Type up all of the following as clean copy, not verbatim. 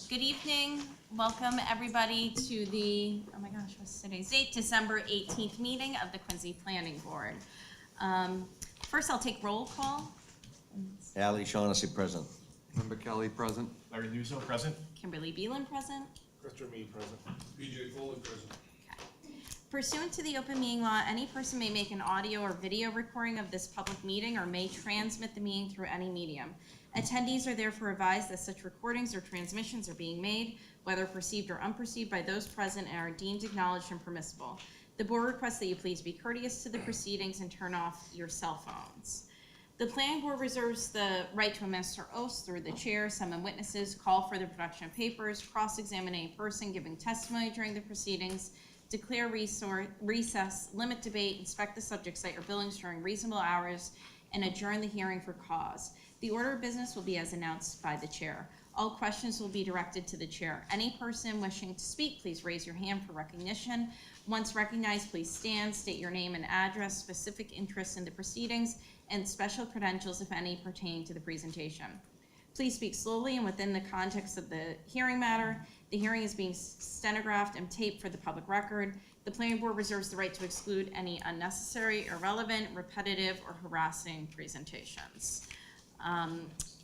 Good evening. Welcome everybody to the, oh my gosh, what's today's date? December 18th meeting of the Quincy Planning Board. First, I'll take roll call. Ali Shaughnessy present. Member Kelly present. Larry Newsome, present. Kimberly Beelan present. Christopher Meade, present. BJ Foley, present. Pursuant to the open meeting law, any person may make an audio or video recording of this public meeting or may transmit the meeting through any medium. Attendees are therefore advised that such recordings or transmissions are being made, whether perceived or unperceived, by those present and are deemed acknowledged and permissible. The board requests that you please be courteous to the proceedings and turn off your cell phones. The planning board reserves the right to administer oaths through the chair, summon witnesses, call for the production of papers, cross-examine any person giving testimony during the proceedings, declare recess, limit debate, inspect the subject site or buildings during reasonable hours, and adjourn the hearing for cause. The order of business will be as announced by the chair. All questions will be directed to the chair. Any person wishing to speak, please raise your hand for recognition. Once recognized, please stand, state your name and address, specific interests in the proceedings, and special credentials, if any, pertaining to the presentation. Please speak slowly and within the context of the hearing matter. The hearing is being stenographed and taped for the public record. The planning board reserves the right to exclude any unnecessary, irrelevant, repetitive, or harassing presentations.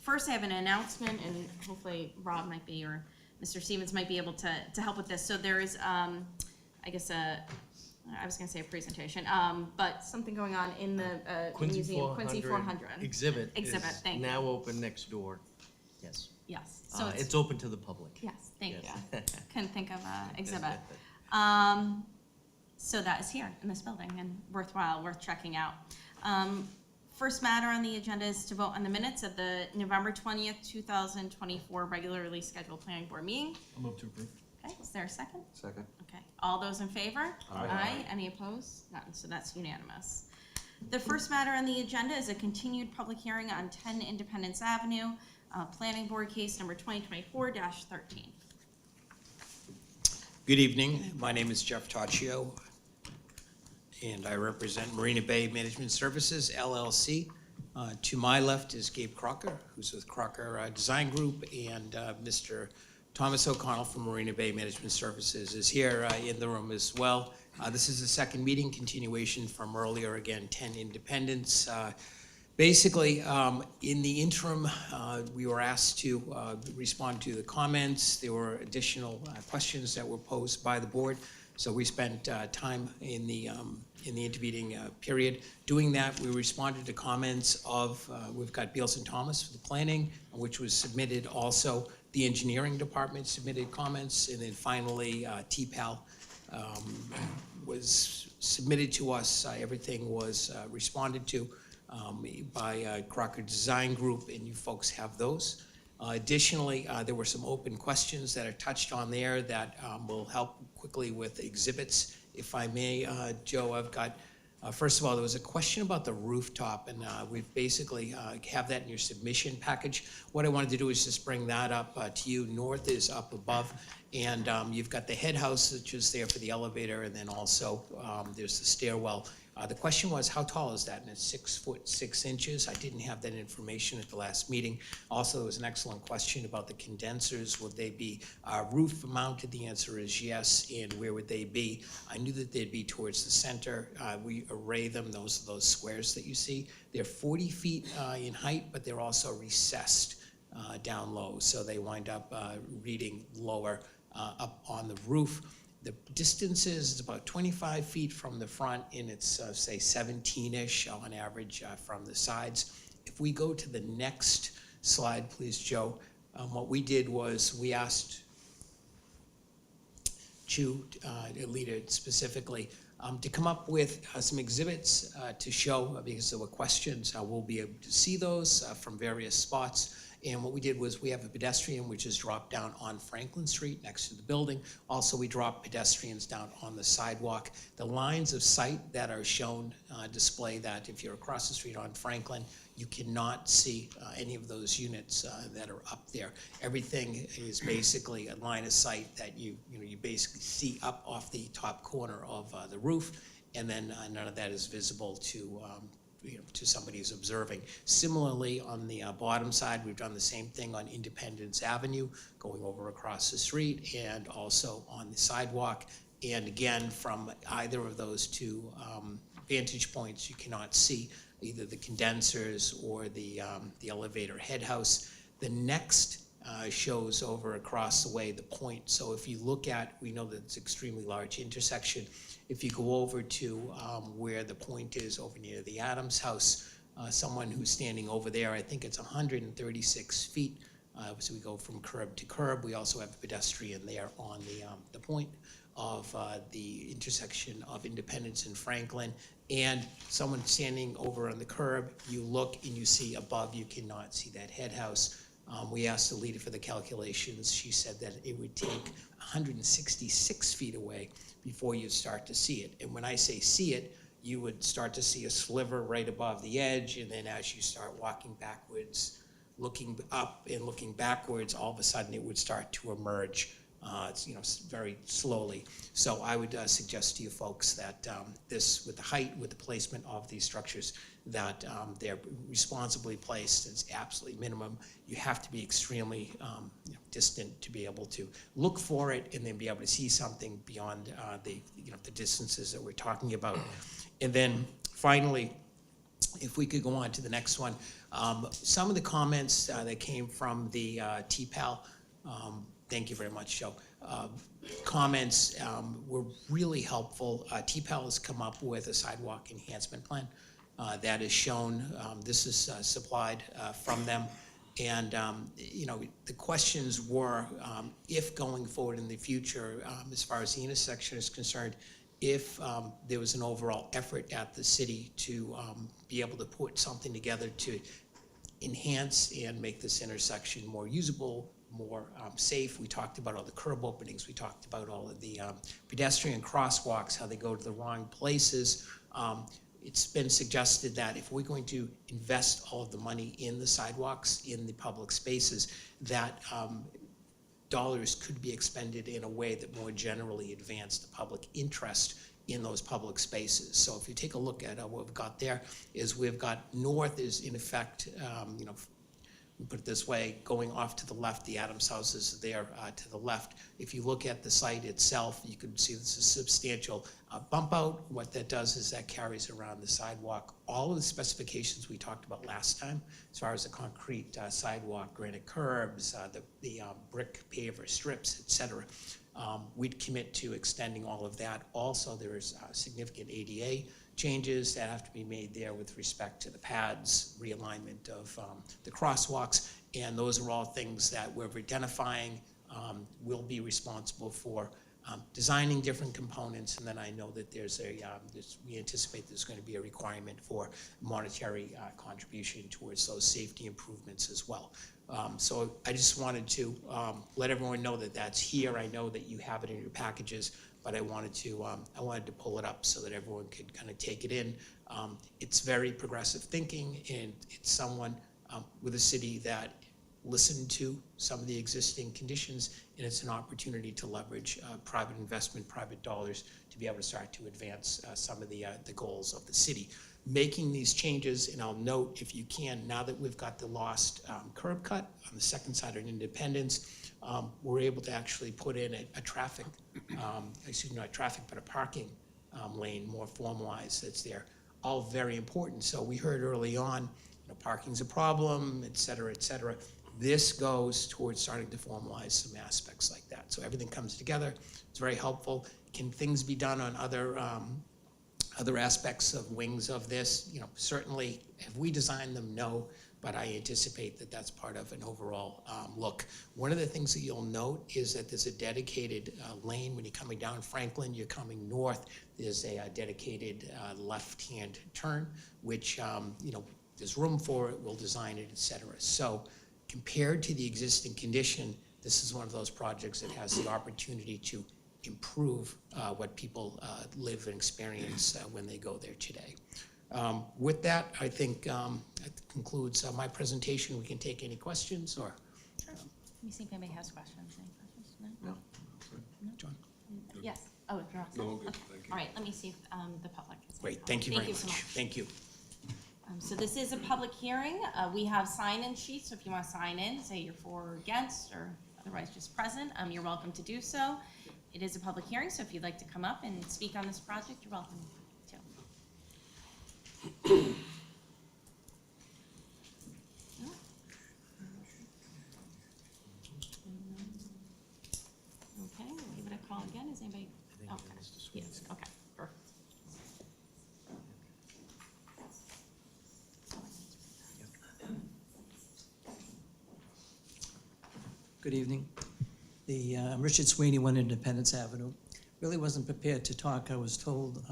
First, I have an announcement, and hopefully Rob might be, or Mr. Stevens might be able to help with this. So there is, I guess, I was going to say a presentation, but something going on in the museum, Quincy 400. Exhibit is thank now you. open next door. Yes. Yes, so It's open to the public. yes, thank Yes. you. Couldn't think of exhibit. So that is here in this building and worth checking out. First matter on the agenda is to vote on the minutes of the November 20th, 2024 regularly scheduled planning board meeting. I'll move to approve. Okay, is there a second? Second. Okay, all those in favor? Aye. Any opposed? None, so that's unanimous. The first matter on the agenda is a continued public hearing on 10 Independence Avenue, planning board case number 2024-13. Good evening. My name is Jeff Taccio, and I represent Marina Bay Management Services, LLC. To my left is Gabe Crocker, who's with Crocker Design Group, and Mr. Thomas O'Connell from Marina Bay Management Services is here in the room as well. This is the second meeting, continuation from earlier, again, 10 Independence. Basically, in the interim, we were asked to respond to the comments. There were additional questions that were posed by the board. So we spent time in the intervening period doing that. We responded to comments of, we've got Beals and Thomas for the planning, which was submitted. Also, the engineering department submitted comments. And then finally, TPAL was submitted to us. Everything was responded to by Crocker Design Group, and you folks have those. Additionally, there were some open questions that are touched on there that will help quickly with exhibits. If I may, Joe, I've got, first of all, there was a question about the rooftop, and we've basically have that in your submission package. What I wanted to do is just bring that up to you. North is up above, and you've got the head house, which is there for the elevator, and then also there's the stairwell. The question was, how tall is that? And it's 6'6". I didn't have that information at the last meeting. Also, there was an excellent question about the condensers. Would they be roof mounted? The answer is yes. And where would they be? I knew that they'd be towards the center. We array them. Those are those squares that you see. They're 40 feet in height, but they're also recessed down low. So they wind up reading lower up on the roof. The distance is about 25 feet from the front, and it's, say, 17-ish on average from the sides. If we go to the next slide, please, Joe, what we did was we asked Chu, leader specifically, to come up with some exhibits to show, because there were questions. We'll be able to see those from various spots. And what we did was we have a pedestrian which is dropped down on Franklin Street next to the building. Also, we drop pedestrians down on the sidewalk. The lines of sight that are shown display that if you're across the street on Franklin, you cannot see any of those units that are up there. Everything is basically a line of sight that you basically see up off the top corner of the roof, and then none of that is visible to to somebody who's observing. Similarly, on the bottom side, we've done the same thing on Independence Avenue, going over across the street, and also on the sidewalk. And again, from either of those two vantage points, you cannot see either the condensers or the elevator head house. The next shows over across the way the point. So if you look at, we know that it's an extremely large intersection. If you go over to where the point is over near the Adams House, someone who's standing over there, I think it's 136 feet. So we go from curb to curb. We also have a pedestrian there on the point of the intersection of Independence and Franklin. And someone standing over on the curb, you look and you see above, you cannot see that head house. We asked the leader for the calculations. She said that it would take 166 feet away before you start to see it. And when I say see it, you would start to see a sliver right above the edge, and then as you start walking backwards, looking up and looking backwards, all of a sudden it would start to emerge. Very slowly. So I would suggest to you folks that this, with the height, with the placement of these structures, that they're responsibly placed. It's absolutely minimum. You have to be extremely distant to be able to look for it and then be able to see something beyond the distances that we're talking about. And then finally, if we could go on to the next one, some of the comments that came from the TPAL. Thank you very much, Joe. Comments were really helpful. TPAL has come up with a sidewalk enhancement plan that is shown. This is supplied from them. And, the questions were, if going forward in the future, as far as the intersection is concerned, if there was an overall effort at the city to be able to put something together to enhance and make this intersection more usable, more safe. We talked about all the curb openings. We talked about all of the pedestrian crosswalks, how they go to the wrong places. It's been suggested that if we're going to invest all of the money in the sidewalks, in the public spaces, that dollars could be expended in a way that more generally advanced the public interest in those public spaces. So if you take a look at what we've got there, is we've got north is in effect, put it this way, going off to the left, the Adams House is there to the left. If you look at the site itself, you can see this is a substantial bump out. What that does is that carries around the sidewalk all of the specifications we talked about last time, as far as the concrete sidewalk, granite curbs, the brick paver strips, et cetera. We'd commit to extending all of that. Also, there is significant ADA changes that have to be made there with respect to the pads, realignment of the crosswalks, and those are all things that we're identifying. We'll be responsible for designing different components, and then I know that we anticipate there's going to be a requirement for monetary contribution towards those safety improvements as well. So I just wanted to let everyone know that that's here. I know that you have it in your packages, but I wanted to pull it up so that everyone could kind of take it in. It's very progressive thinking, and it's someone with a city that listened to some of the existing conditions, and it's an opportunity to leverage private investment, private dollars to be able to start to advance some of the goals of the city. Making these changes, and I'll note, if you can, now that we've got the lost curb cut on the second side of Independence, we're able to actually put in a traffic, not traffic, but a parking lane, more formalized, that's there. All very important. So we heard early on, parking's a problem, et cetera, et cetera. This goes towards starting to formalize some aspects like that. So everything comes together. It's very helpful. Can things be done on other aspects of wings of this? Certainly, have we designed them? No, but I anticipate that that's part of an overall look. One of the things that you'll note is that there's a dedicated lane when you're coming down Franklin, you're coming north, there's a dedicated left-hand turn, which, there's room for it, we'll design it, et cetera. So compared to the existing condition, this is one of those projects that has the opportunity to improve what people live and experience when they go there today. With that, I think that concludes my presentation. We can take any questions or. Sure. Let me see if anybody has questions. Any questions? No? No. John? Yes. Oh, you're all set. No, good, Okay. thank you. All right, let me see if the public has any Great, comments. thank you very much. so much. Thank you. So this is a public hearing. We have sign-in sheets, so if you want to sign in, say you're for or against, or otherwise just present, you're welcome to do so. It is a public hearing, so if you'd like to come up and speak on this project, you're welcome to. Okay, we'll give it a call again. Is anybody? think Okay. Mr. Sweeney. Yes, okay, perfect. Good evening. I'm Richard Sweeney, 1 Independence Avenue. Really wasn't prepared to talk. I was told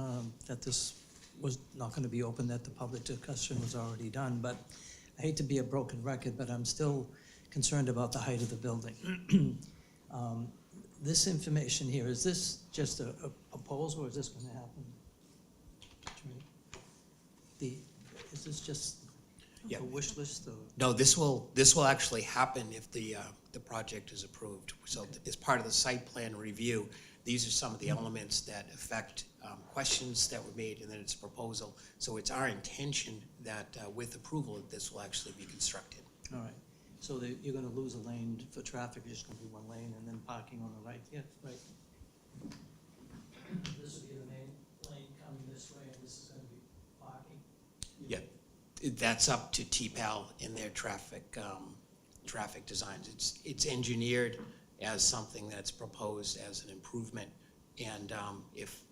that this was not going to be open, that the public discussion was already done. But I hate to be a broken record, but I'm still concerned about the height of the building. This information here, is this just a proposal, or is this going to happen? Is this just Yeah. a wish list? Or? No, this will actually happen if the project is approved. So as part of the site plan review, these are some of the elements that affect questions that were made, and then it's a proposal. So it's our intention that with approval, that this will actually be constructed. All right, so you're gonna lose a lane for traffic, it's just gonna be 1 lane, and then parking on the right, yeah, right. This will be the main lane coming this way, and this is gonna be parking? Yeah, that's up to TPAL in their traffic designs. It's engineered as something that's proposed as an improvement, and if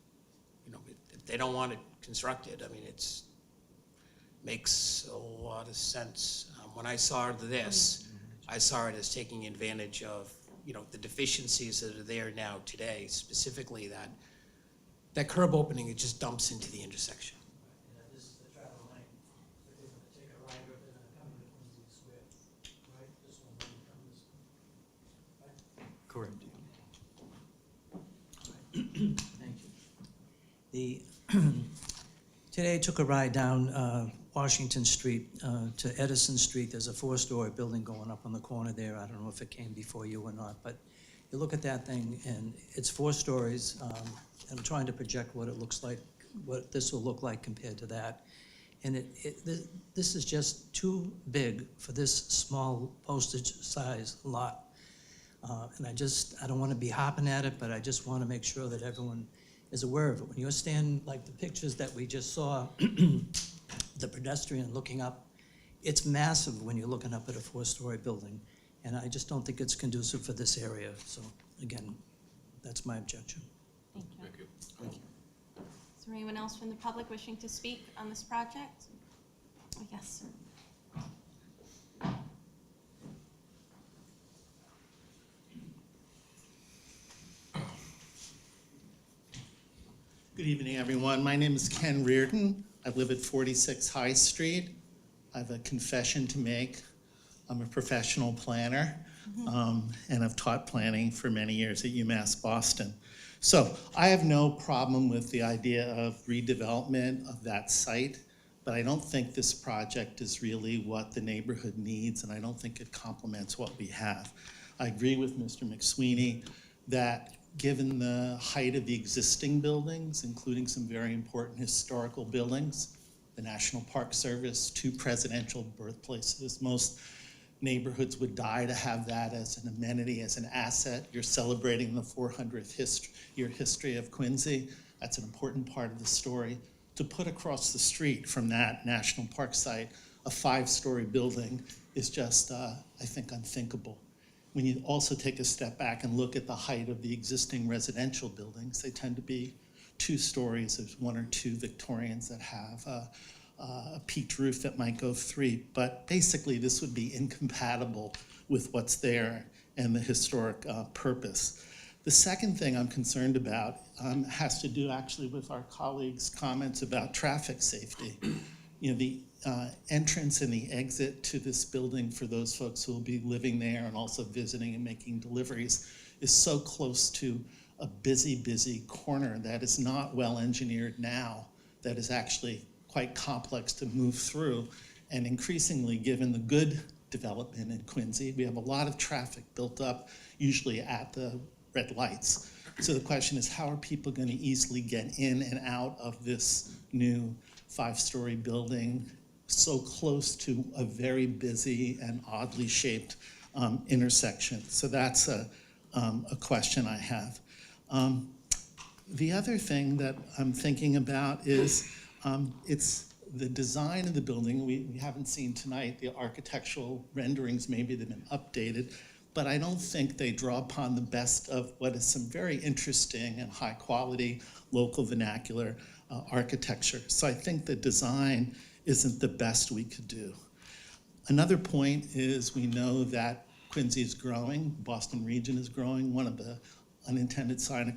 they don't want it constructed, I mean, makes a lot of sense. When I saw this, I saw it as taking advantage of the deficiencies that are there now today, specifically that curb opening, it just dumps into the intersection. Yeah, this is the travel lane, but they're gonna take a right or they're gonna come to Quincy Square, right? This one, then come this way. Correct. Thank you. Today I took a ride down Washington Street to Edison Street. There's a 4-story building going up on the corner there. I don't know if it came before you or not, but you look at that thing and it's 4 stories. I'm trying to project what it looks like, what this will look like compared to that. And this is just too big for this small postage size lot. And I don't want to be hopping at it, but I just want to make sure that everyone is aware of it. When you're standing, like the pictures that we just saw, the pedestrian looking up, it's massive when you're looking up at a 4-story building. And I just don't think it's conducive for this area. So again, that's my objection. Thank you. Is there anyone else from the public wishing to speak on this project? Oh, yes, sir. Good evening, everyone. My name is Ken Reardon. I live at 46 High Street. I have a confession to make. I'm a professional planner, and I've taught planning for many years at UMass Boston. So I have no problem with the idea of redevelopment of that site, but I don't think this project is really what the neighborhood needs, and I don't think it complements what we have. I agree with Mr. McSweeney that given the height of the existing buildings, including some very important historical buildings, the National Park Service, 2 presidential birthplaces, most neighborhoods would die to have that as an amenity, as an asset. You're celebrating the 400th year history of Quincy. That's an important part of the story. To put across the street from that National Park site a 5-story building is just, I think, unthinkable. When you also take a step back and look at the height of the existing residential buildings, they tend to be 2 stories. There's 1 or 2 Victorians that have a peaked roof that might go 3. But basically, this would be incompatible with what's there and the historic purpose. The second thing I'm concerned about has to do actually with our colleagues' comments about traffic safety. The entrance and the exit to this building for those folks who will be living there and also visiting and making deliveries is so close to a busy corner that is not well engineered now, that is actually quite complex to move through. And increasingly, given the good development in Quincy, we have a lot of traffic built up, usually at the red lights. So the question is, how are people going to easily get in and out of this new 5-story building so close to a very busy and oddly shaped intersection. So that's a question I have. The other thing that I'm thinking about is it's the design of the building. We haven't seen tonight the architectural renderings, maybe they've been updated, but I don't think they draw upon the best of what is some very interesting and high quality local vernacular architecture. So I think the design isn't the best we could do. Another point is we know that Quincy is growing, Boston region is growing. One of the unintended side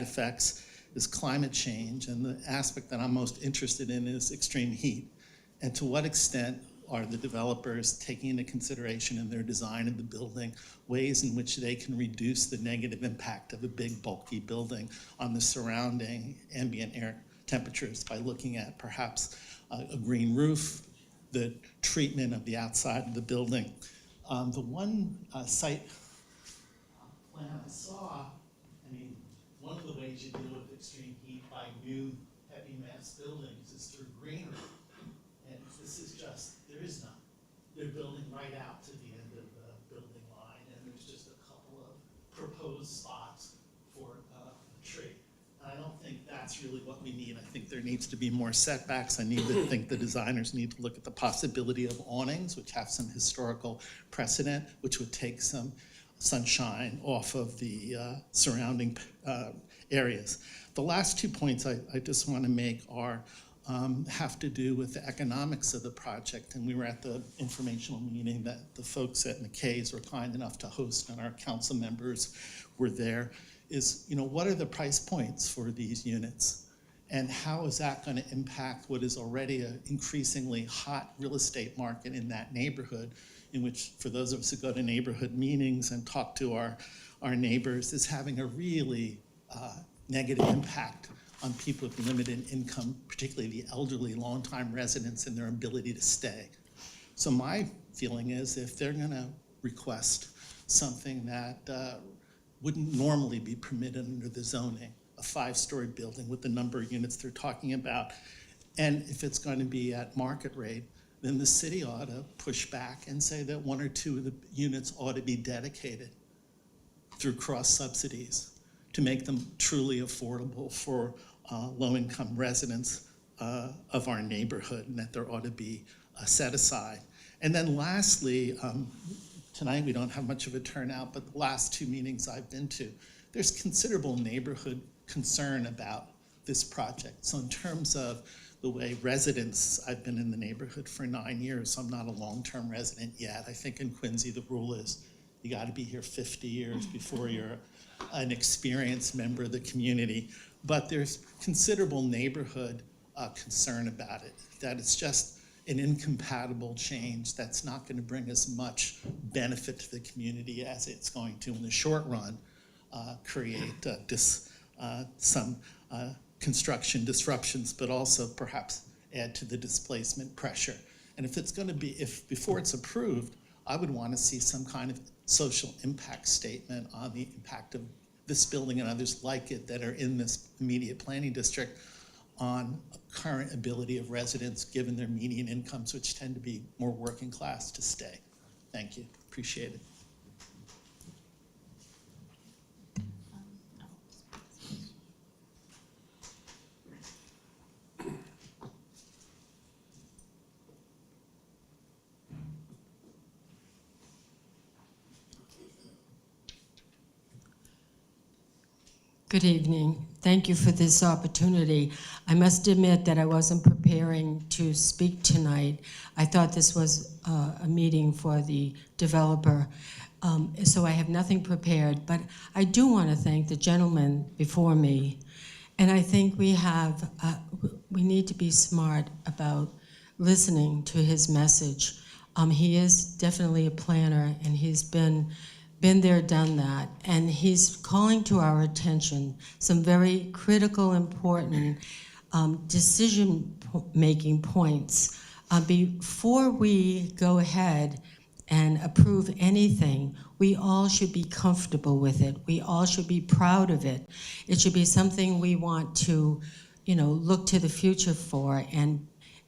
effects is climate change, and the aspect that I'm most interested in is extreme heat. And to what extent are the developers taking into consideration in their design of the building ways in which they can reduce the negative impact of a big bulky building on the surrounding ambient air temperatures by looking at perhaps a green roof, the treatment of the outside of the building. The one site plan I saw, I mean, one of the ways you deal with extreme heat by new heavy mass buildings is through greenery. And this is just, there is none. They're building right out to the end of the building line, and there's just a couple of proposed spots for a tree. And I don't think that's really what we need. I think there needs to be more setbacks. I think the designers need to look at the possibility of awnings, which have some historical precedent, which would take some sunshine off of the surrounding areas. The last 2 points I just want to make are have to do with the economics of the project. And we were at the informational meeting that the folks at McKay's were kind enough to host, and our council members were there, is, you know, what are the price points for these units? And how is that going to impact what is already an increasingly hot real estate market in that neighborhood, in which, for those of us who go to neighborhood meetings and talk to our neighbors, is having a really negative impact on people with limited income, particularly the elderly, long-time residents, and their ability to stay. So my feeling is if they're gonna request something that wouldn't normally be permitted under the zoning, a 5-story building with the number of units they're talking about, and if it's going to be at market rate, then the city ought to push back and say that 1 or 2 of the units ought to be dedicated through cross subsidies to make them truly affordable for low-income residents of our neighborhood, and that there ought to be a set aside. And then lastly, tonight we don't have much of a turnout, but the last 2 meetings I've been to, there's considerable neighborhood concern about this project. So in terms of the way residents, I've been in the neighborhood for 9 years, so I'm not a long-term resident yet. I think in Quincy the rule is you gotta be here 50 years before you're an experienced member of the community. But there's considerable neighborhood concern about it, that it's just an incompatible change that's not going to bring as much benefit to the community as it's going to, in the short run, create some construction disruptions, but also perhaps add to the displacement pressure. And if it's going to be, if before it's approved, I would want to see some kind of social impact statement on the impact of this building and others like it that are in this immediate planning district on current ability of residents, given their median incomes, which tend to be more working class, to stay. Thank you. Appreciate it. Good evening. Thank you for this opportunity. I must admit that I wasn't preparing to speak tonight. I thought this was a meeting for the developer, so I have nothing prepared. But I do want to thank the gentleman before me, and I think we need to be smart about listening to his message. He is definitely a planner, and he's been there, done that, and he's calling to our attention some very critical, important decision-making points. Before we go ahead and approve anything, we all should be comfortable with it. We all should be proud of it. It should be something we want to, look to the future for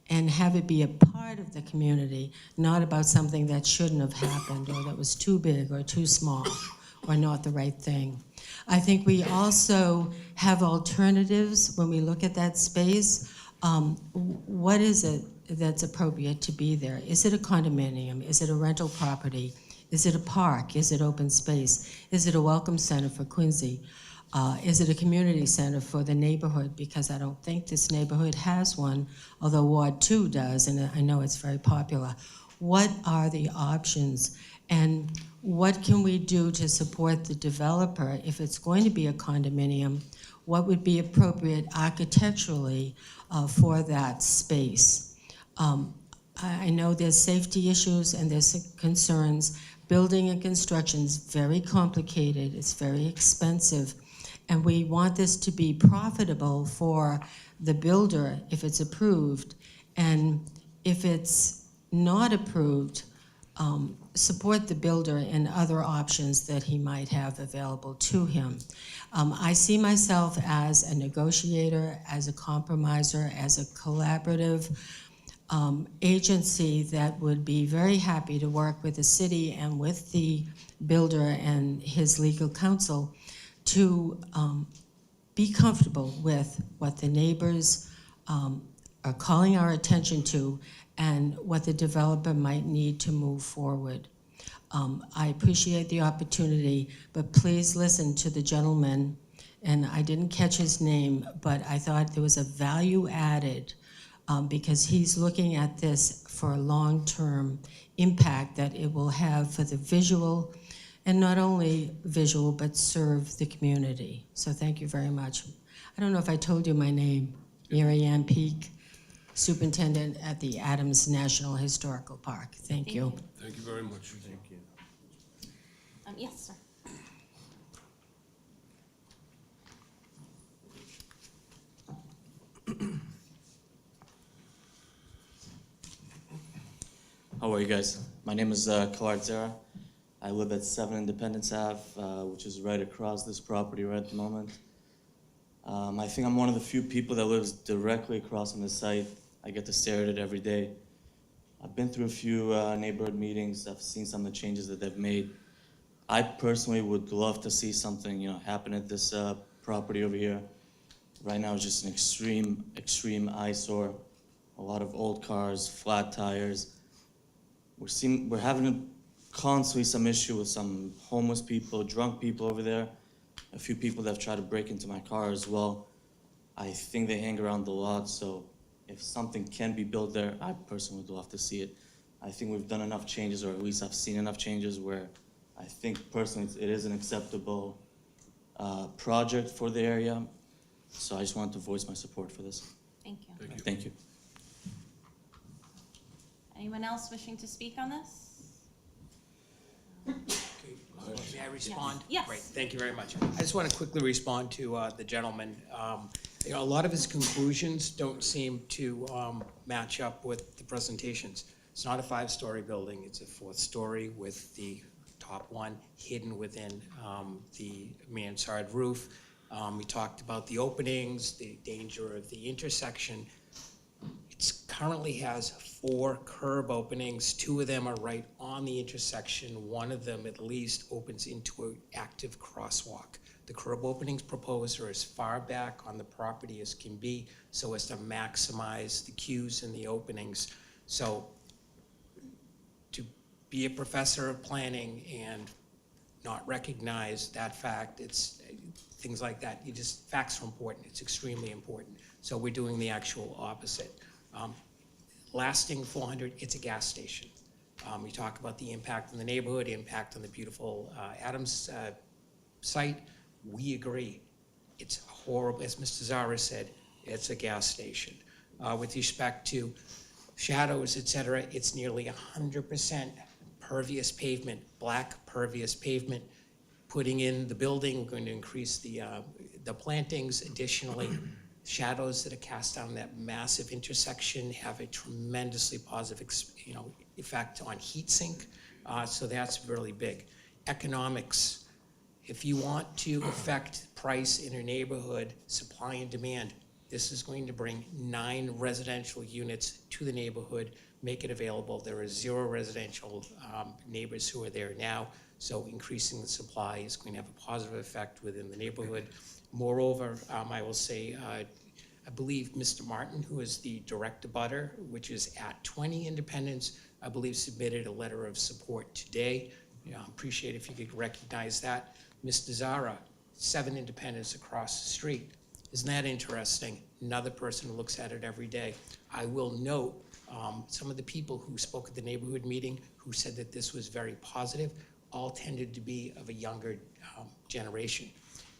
and have it be a part of the community, not about something that shouldn't have happened or that was too big or too small or not the right thing. I think we also have alternatives when we look at that space. What is it that's appropriate to be there? Is it a condominium? Is it a rental property? Is it a park? Is it open space? Is it a welcome center for Quincy? Is it a community center for the neighborhood? Because I don't think this neighborhood has one, although Ward 2 does, and I know it's very popular. What are the options? And what can we do to support the developer if it's going to be a condominium? What would be appropriate architecturally for that space? I know there's safety issues and there's concerns. Building and construction is very complicated. It's very expensive. And we want this to be profitable for the builder if it's approved. And if it's not approved, support the builder in other options that he might have available to him. I see myself as a negotiator, as a compromiser, as a collaborative agency that would be very happy to work with the city and with the builder and his legal counsel to be comfortable with what the neighbors are calling our attention to and what the developer might need to move forward. I appreciate the opportunity, but please listen to the gentleman, and I didn't catch his name, but I thought there was a value added because he's looking at this for a long-term impact that it will have for the visual, and not only visual, but serve the community. So thank you very much. I don't know if I told you my name, Mary Ann Peak, Superintendent at the Adams National Historical Park. Thank you. Thank you very much. Thank you. Yes, sir. How are you guys? My name is Clark Zera. I live at 7 Independence Ave, which is right across this property right at the moment. I think I'm one of the few people that lives directly across from the site. I get to stare at it every day. I've been through a few neighborhood meetings. I've seen some of the changes that they've made. I personally would love to see something, happen at this property over here. Right now, it's just an extreme eyesore. A lot of old cars, flat tires. We're having constantly some issue with some homeless people, drunk people over there. A few people that have tried to break into my car as well. I think they hang around the lot, so if something can be built there, I personally would love to see it. I think we've done enough changes, or at least I've seen enough changes where I think personally it is an acceptable project for the area. So I just wanted to voice my support for this. Thank you. Thank you. Thank you. Anyone else wishing to speak on this? May I respond? Yes. Great, thank you very much. I just want to quickly respond to the gentleman. A lot of his conclusions don't seem to match up with the presentations. It's not a 5-story building, it's a 4th story with the top one hidden within the mansard roof. We talked about the openings, the danger of the intersection. It currently has 4 curb openings. 2 of them are right on the intersection. 1 of them at least opens into an active crosswalk. The curb openings proposed are as far back on the property as can be so as to maximize the queues and the openings. So to be a professor of planning and not recognize that fact, it's things like that. Facts are important. It's extremely important. So we're doing the actual opposite. Lasting 400, it's a gas station. We talk about the impact on the neighborhood, impact on the beautiful Adams site. We agree. It's horrible, as Mr. Zara said, it's a gas station. With respect to shadows, et cetera, it's nearly 100% pervious pavement, black pervious pavement. Putting in the building, we're going to increase the plantings. Additionally, shadows that are cast down that massive intersection have a tremendously positive effect on heat sink. So that's really big. Economics. If you want to affect price in a neighborhood, supply and demand, This is going to bring 9 residential units to the neighborhood, make it available. There are 0 residential neighbors who are there now, so increasing the supply is going to have a positive effect within the neighborhood. Moreover, I will say, I believe Mr. Martin, who is the direct abutter, which is at 20 Independence, I believe submitted a letter of support today. Appreciate if you could recognize that. Mr. Zara, 7 Independence across the street. Isn't that interesting? Another person who looks at it every day. I will note some of the people who spoke at the neighborhood meeting who said that this was very positive, all tended to be of a younger generation.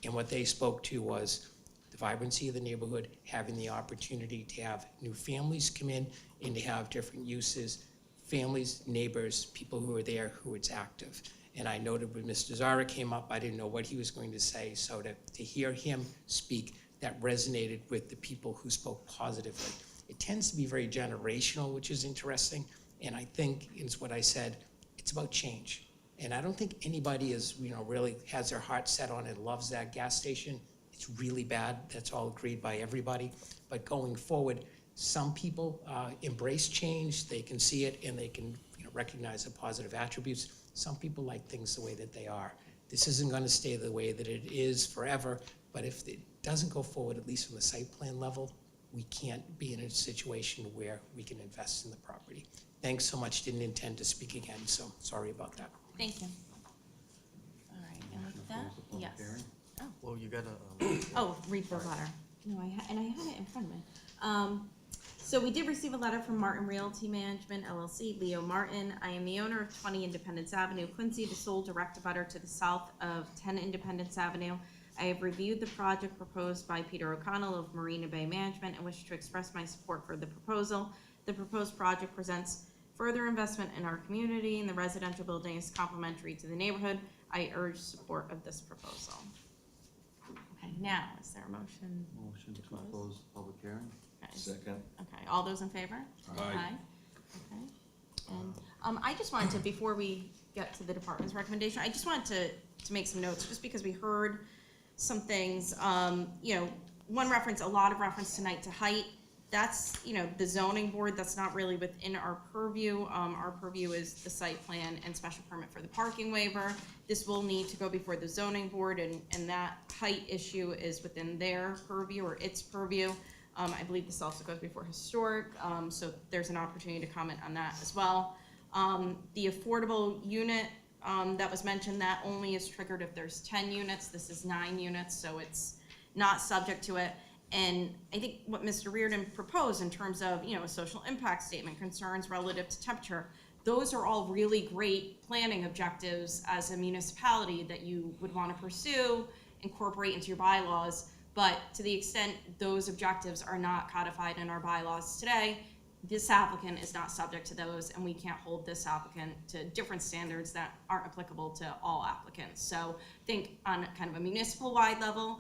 And what they spoke to was the vibrancy of the neighborhood, having the opportunity to have new families come in and to have different uses, families, neighbors, people who are there who it's active. And I noted when Mr. Zara came up, I didn't know what he was going to say, so to hear him speak, that resonated with the people who spoke positively. It tends to be very generational, which is interesting, and I think, it's what I said, it's about change. And I don't think anybody is, really has their heart set on it, loves that gas station. It's really bad, that's all agreed by everybody. But going forward, some people embrace change, they can see it, and they can recognize the positive attributes. Some people like things the way that they are. This isn't gonna stay the way that it is forever, but if it doesn't go forward, at least from the site plan level, we can't be in a situation where we can invest in the property. Thanks so much, didn't intend to speak again, so sorry about that. Thank you. All right, and with that, yes. Well, you gotta, Oh, read the letter. No, I had it in front of me. So we did receive a letter from Martin Realty Management LLC, Leo Martin. I am the owner of 20 Independence Avenue, Quincy, the sole direct abutter to the south of 10 Independence Avenue. I have reviewed the project proposed by Peter O'Connell of Marina Bay Management and wish to express my support for the proposal. The proposed project presents further investment in our community, and the residential building is complementary to the neighborhood. I urge support of this proposal. Okay, now, is there a motion? Motion to close the public hearing. Okay. Second. Okay, all those in favor? Aye. Okay, and I just wanted to, before we get to the department's recommendation, I just wanted to make some notes, just because we heard some things, one reference, a lot of reference tonight to height. That's, the zoning board, that's not really within our purview. Our purview is the site plan and special permit for the parking waiver. This will need to go before the zoning board, and that height issue is within their purview or its purview. I believe this also goes before historic, so there's an opportunity to comment on that as well. The affordable unit that was mentioned, that only is triggered if there's 10 units. This is 9 units, so it's not subject to it. And I think what Mr. Reardon proposed in terms of, a social impact statement, concerns relative to temperature, those are all really great planning objectives as a municipality that you would want to pursue, incorporate into your bylaws. But to the extent those objectives are not codified in our bylaws today, this applicant is not subject to those, and we can't hold this applicant to different standards that aren't applicable to all applicants. So I think on kind of a municipal-wide level,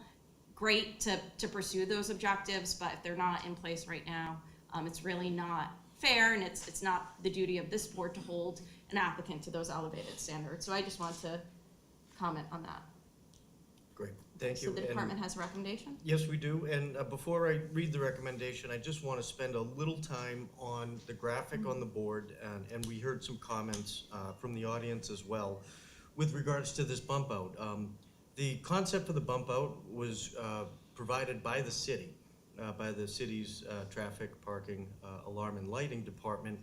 great to pursue those objectives, but if they're not in place right now, it's really not fair, and it's not the duty of this board to hold an applicant to those elevated standards. So I just want to comment on that. Great, thank you. So the department has a recommendation? Yes, we do, and before I read the recommendation, I just want to spend a little time on the graphic on the board, and we heard some comments from the audience as well with regards to this bump out. The concept for the bump out was provided by the city, by the city's traffic, parking, alarm and lighting department,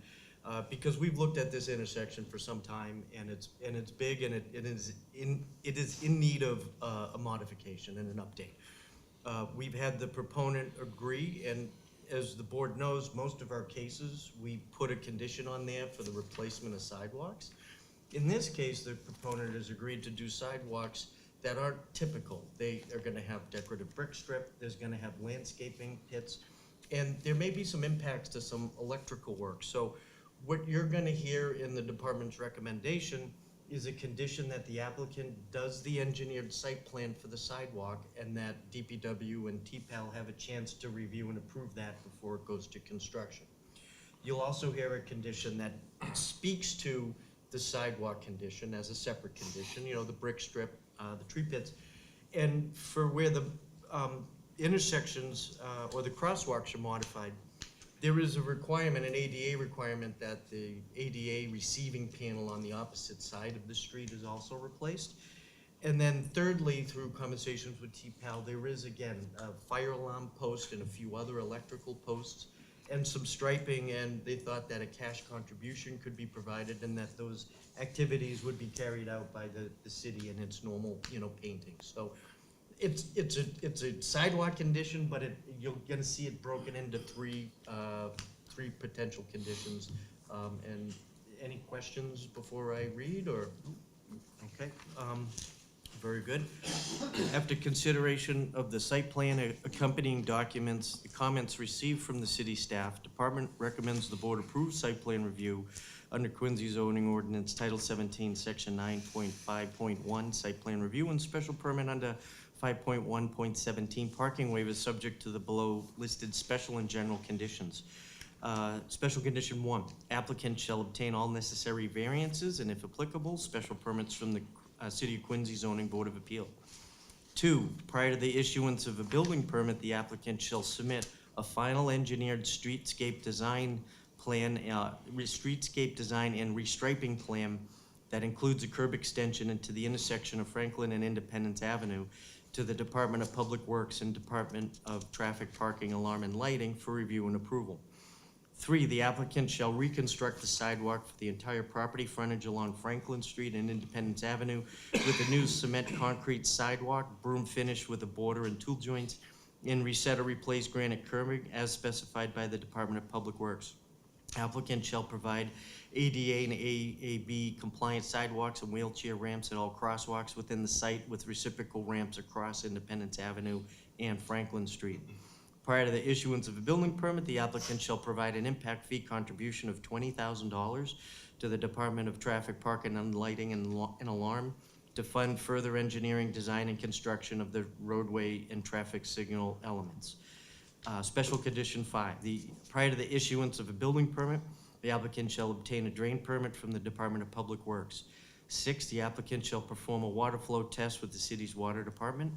because we've looked at this intersection for some time, and it's big, and it is in need of a modification and an update. We've had the proponent agree, and as the board knows, most of our cases, we put a condition on there for the replacement of sidewalks. In this case, the proponent has agreed to do sidewalks that aren't typical. They are gonna have decorative brick strip, there's gonna have landscaping pits, and there may be some impacts to some electrical work. So what you're gonna hear in the department's recommendation is a condition that the applicant does the engineered site plan for the sidewalk, and that DPW and TPAL have a chance to review and approve that before it goes to construction. You'll also hear a condition that speaks to the sidewalk condition as a separate condition, the brick strip, the tree pits, and for where the intersections or the crosswalks are modified, there is a requirement, an ADA requirement, that the ADA receiving panel on the opposite side of the street is also replaced. And then thirdly, through conversations with T-PAL, there is again a fire alarm post and a few other electrical posts and some striping, and they thought that a cash contribution could be provided and that those activities would be carried out by the city in its normal, painting. So it's a sidewalk condition, but you're gonna see it broken into three potential conditions. And any questions before I read, or? Okay, very good. After consideration of the site plan accompanying documents, the comments received from the city staff, department recommends the board approve site plan review under Quincy zoning ordinance Title 17, Section 9.5.1, site plan review and special permit under 5.1.17, parking waivers subject to the below listed special and general conditions. Special condition 1, applicant shall obtain all necessary variances and, if applicable, special permits from the City of Quincy Zoning Board of Appeal. 2, prior to the issuance of a building permit, the applicant shall submit a final engineered streetscape design plan, streetscape design and restriping plan that includes a curb extension into the intersection of Franklin and Independence Avenue to the Department of Public Works and Department of Traffic Parking, Alarm, and Lighting for review and approval. 3, the applicant shall reconstruct the sidewalk for the entire property frontage along Franklin Street and Independence Avenue with a new cement concrete sidewalk, broom finish with a border and tool joints, and reset or replace granite curbing as specified by the Department of Public Works. Applicant shall provide ADA and AAB compliant sidewalks and wheelchair ramps at all crosswalks within the site with reciprocal ramps across Independence Avenue and Franklin Street. Prior to the issuance of a building permit, the applicant shall provide an impact fee contribution of $20,000 to the Department of Traffic, Parking, and Lighting and Alarm to fund further engineering, design, and construction of the roadway and traffic signal elements. Special condition 5, prior to the issuance of a building permit, the applicant shall obtain a drain permit from the Department of Public Works. 6, the applicant shall perform a water flow test with the city's water department.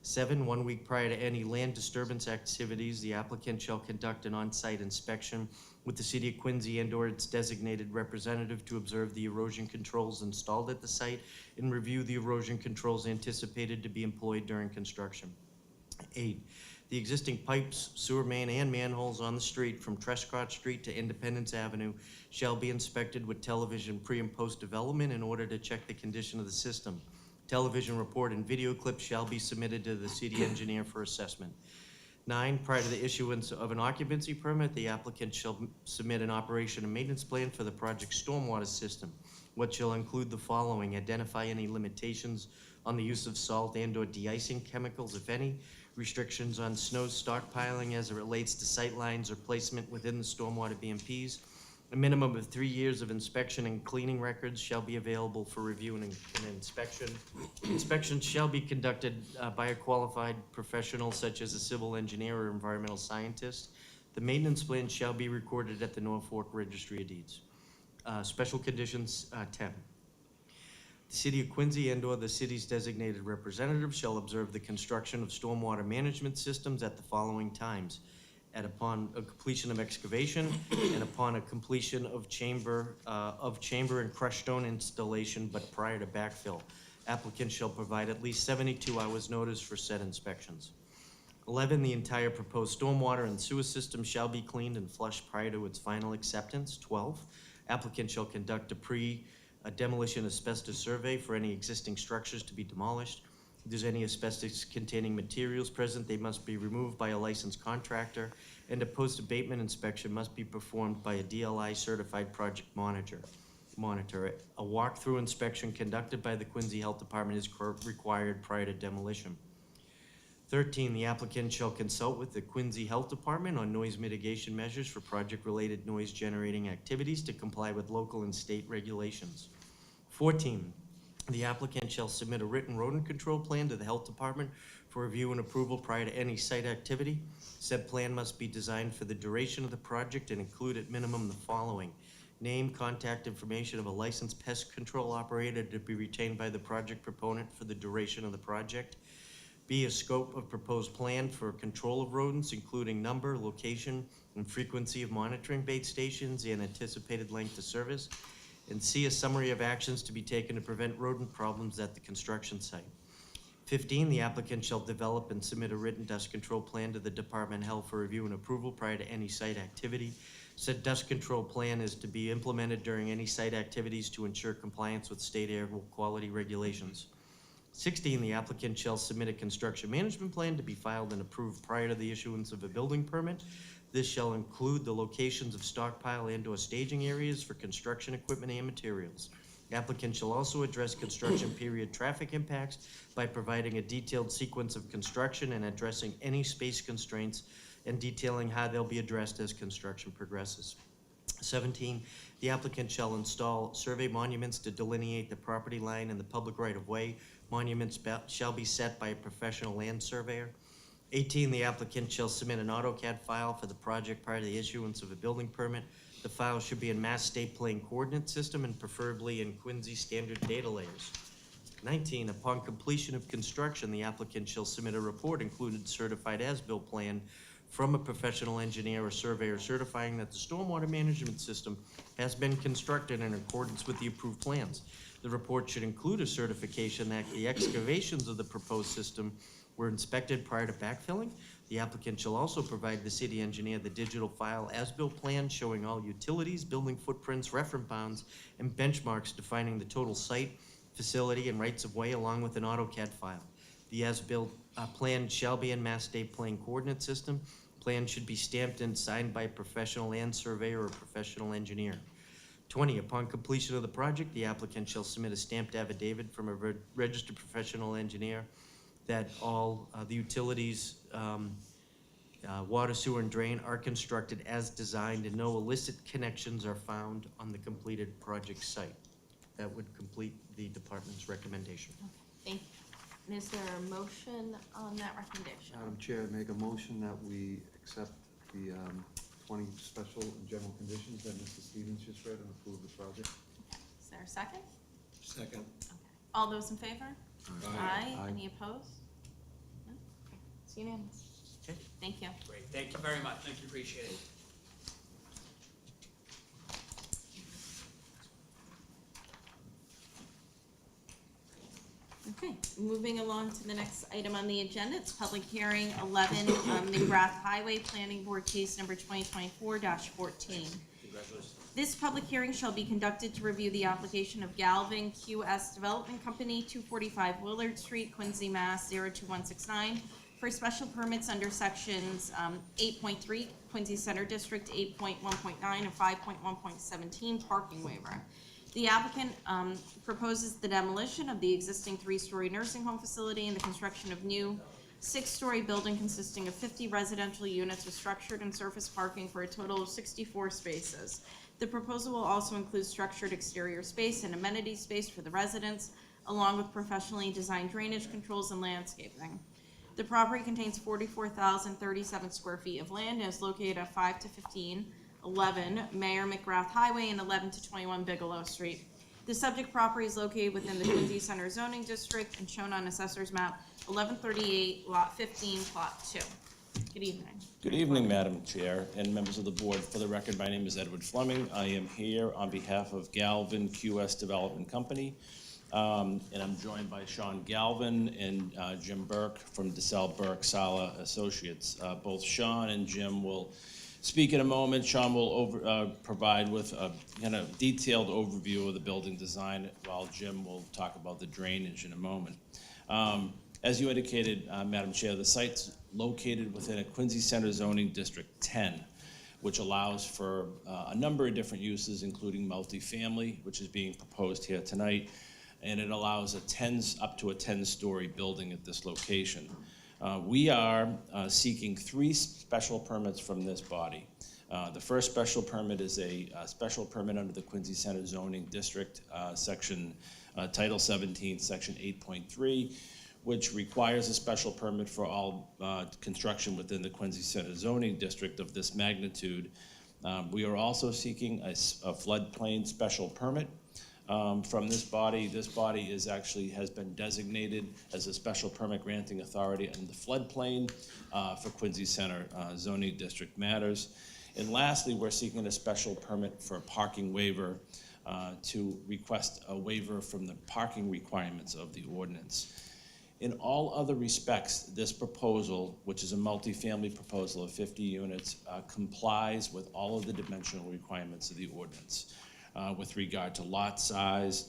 7, 1 week prior to any land disturbance activities, the applicant shall conduct an on-site inspection with the City of Quincy and/or its designated representative to observe the erosion controls installed at the site and review the erosion controls anticipated to be employed during construction. 8, the existing pipes, sewer main, and manholes on the street from Trescott Street to Independence Avenue shall be inspected with television pre- and post-development in order to check the condition of the system. Television report and video clips shall be submitted to the city engineer for assessment. 9, prior to the issuance of an occupancy permit, the applicant shall submit an operation and maintenance plan for the project's stormwater system, which shall include the following: identify any limitations on the use of salt and/or de-icing chemicals, if any, restrictions on snow stockpiling as it relates to sight lines or placement within the stormwater BMPs. A minimum of 3 years of inspection and cleaning records shall be available for review and inspection. Inspections shall be conducted by a qualified professional such as a civil engineer or environmental scientist. The maintenance plan shall be recorded at the Norfolk Registry of Deeds. Special conditions 10. The City of Quincy and/or the city's designated representative shall observe the construction of stormwater management systems at the following times: upon a completion of excavation and upon a completion of chamber and crushed stone installation, but prior to backfill. Applicant shall provide at least 72 hours notice for said inspections. 11, the entire proposed stormwater and sewer system shall be cleaned and flushed prior to its final acceptance. 12, applicant shall conduct a demolition asbestos survey for any existing structures to be demolished. If there's any asbestos-containing materials present, they must be removed by a licensed contractor, and a post-abatement inspection must be performed by a DLI-certified project monitor. A walkthrough inspection conducted by the Quincy Health Department is required prior to demolition. 13, the applicant shall consult with the Quincy Health Department on noise mitigation measures for project-related noise-generating activities to comply with local and state regulations. 14, the applicant shall submit a written rodent control plan to the Health Department for review and approval prior to any site activity. Said plan must be designed for the duration of the project and include at minimum the following: name, contact information of a licensed pest control operator to be retained by the project proponent for the duration of the project. B, a scope of proposed plan for control of rodents, including number, location, and frequency of monitoring bait stations and anticipated length of service. And C, a summary of actions to be taken to prevent rodent problems at the construction site. 15, the applicant shall develop and submit a written dust control plan to the Department of Health for review and approval prior to any site activity. Said dust control plan is to be implemented during any site activities to ensure compliance with state air quality regulations. 16, the applicant shall submit a construction management plan to be filed and approved prior to the issuance of a building permit. This shall include the locations of stockpile and/or staging areas for construction equipment and materials. The applicant shall also address construction period traffic impacts by providing a detailed sequence of construction and addressing any space constraints and detailing how they'll be addressed as construction progresses. 17, the applicant shall install survey monuments to delineate the property line and the public right-of-way. Monuments shall be set by a professional land surveyor. 18, the applicant shall submit an AutoCAD file for the project prior to the issuance of a building permit. The file should be in Mass State Plane Coordinate System and preferably in Quincy Standard Data Layers. 19, upon completion of construction, the applicant shall submit a report including certified as-built plan from a professional engineer or surveyor certifying that the stormwater management system has been constructed in accordance with the approved plans. The report should include a certification that the excavations of the proposed system were inspected prior to backfilling. The applicant shall also provide the city engineer the digital file as-built plan showing all utilities, building footprints, reference bounds, and benchmarks defining the total site, facility, and rights-of-way along with an AutoCAD file. The as-built plan shall be in Mass State Plane Coordinate System. Plan should be stamped and signed by a professional land surveyor or professional engineer. 20, upon completion of the project, the applicant shall submit a stamped affidavit from a registered professional engineer that all the utilities, water, sewer, and drain are constructed as designed and no illicit connections are found on the completed project site. That would complete the department's recommendation. Thank you. And is there a motion on that recommendation? Madam Chair, make a motion that we accept the 20 special and general conditions that Mr. Stevens just read and approve the project. Okay. Is there a second? Second. Okay. All those in favor? Aye. Any opposed? No? Okay. It's unanimous. Okay. Thank you. Great, thank you very much. Thank you, appreciate it. Okay, moving along to the next item on the agenda, it's public hearing 11, McGrath Highway Planning Board Case Number 2024-14. This public hearing shall be conducted to review the application of Galvin QS Development Company, 245 Willard Street, Quincy, Mass. 02169, for special permits under sections 8.3, Quincy Center District, 8.1.9, and 5.1.17 parking waiver. The applicant proposes the demolition of the existing 3-story nursing home facility and the construction of new 6-story building consisting of 50 residential units with structured and surface parking for a total of 64 spaces. The proposal will also include structured exterior space and amenity space for the residents, along with professionally designed drainage controls and landscaping. The property contains 44,037 square feet of land and is located at 5 to 1511 Mayor McGrath Highway and 11 to 21 Bigelow Street. The subject property is located within the Quincy Center zoning district and shown on Assessor's Map 1138, Lot 15, Plot 2. Good evening. Good evening, Madam Chair and members of the board. For the record, my name is Edward Fleming. I am here on behalf of Galvin QS Development Company, and I'm joined by Sean Galvin and Jim Burke from DeSalle Burke Sala Associates. Both Sean and Jim will speak in a moment. Sean will provide with a kind of detailed overview of the building design, while Jim will talk about the drainage in a moment. As you indicated, Madam Chair, the site's located within a Quincy Center zoning district 10, which allows for a number of different uses, including multifamily, which is being proposed here tonight, and it allows up to a 10-story building at this location. We are seeking 3 special permits from this body. The first special permit is a special permit under the Quincy Center zoning district, section Title 17, section 8.3, which requires a special permit for all construction within the Quincy Center zoning district of this magnitude. We are also seeking a floodplain special permit from this body. This body has been designated as a special permit granting authority in the floodplain for Quincy Center zoning district matters. And lastly, we're seeking a special permit for a parking waiver to request a waiver from the parking requirements of the ordinance. In all other respects, this proposal, which is a multifamily proposal of 50 units, complies with all of the dimensional requirements of the ordinance with regard to lot size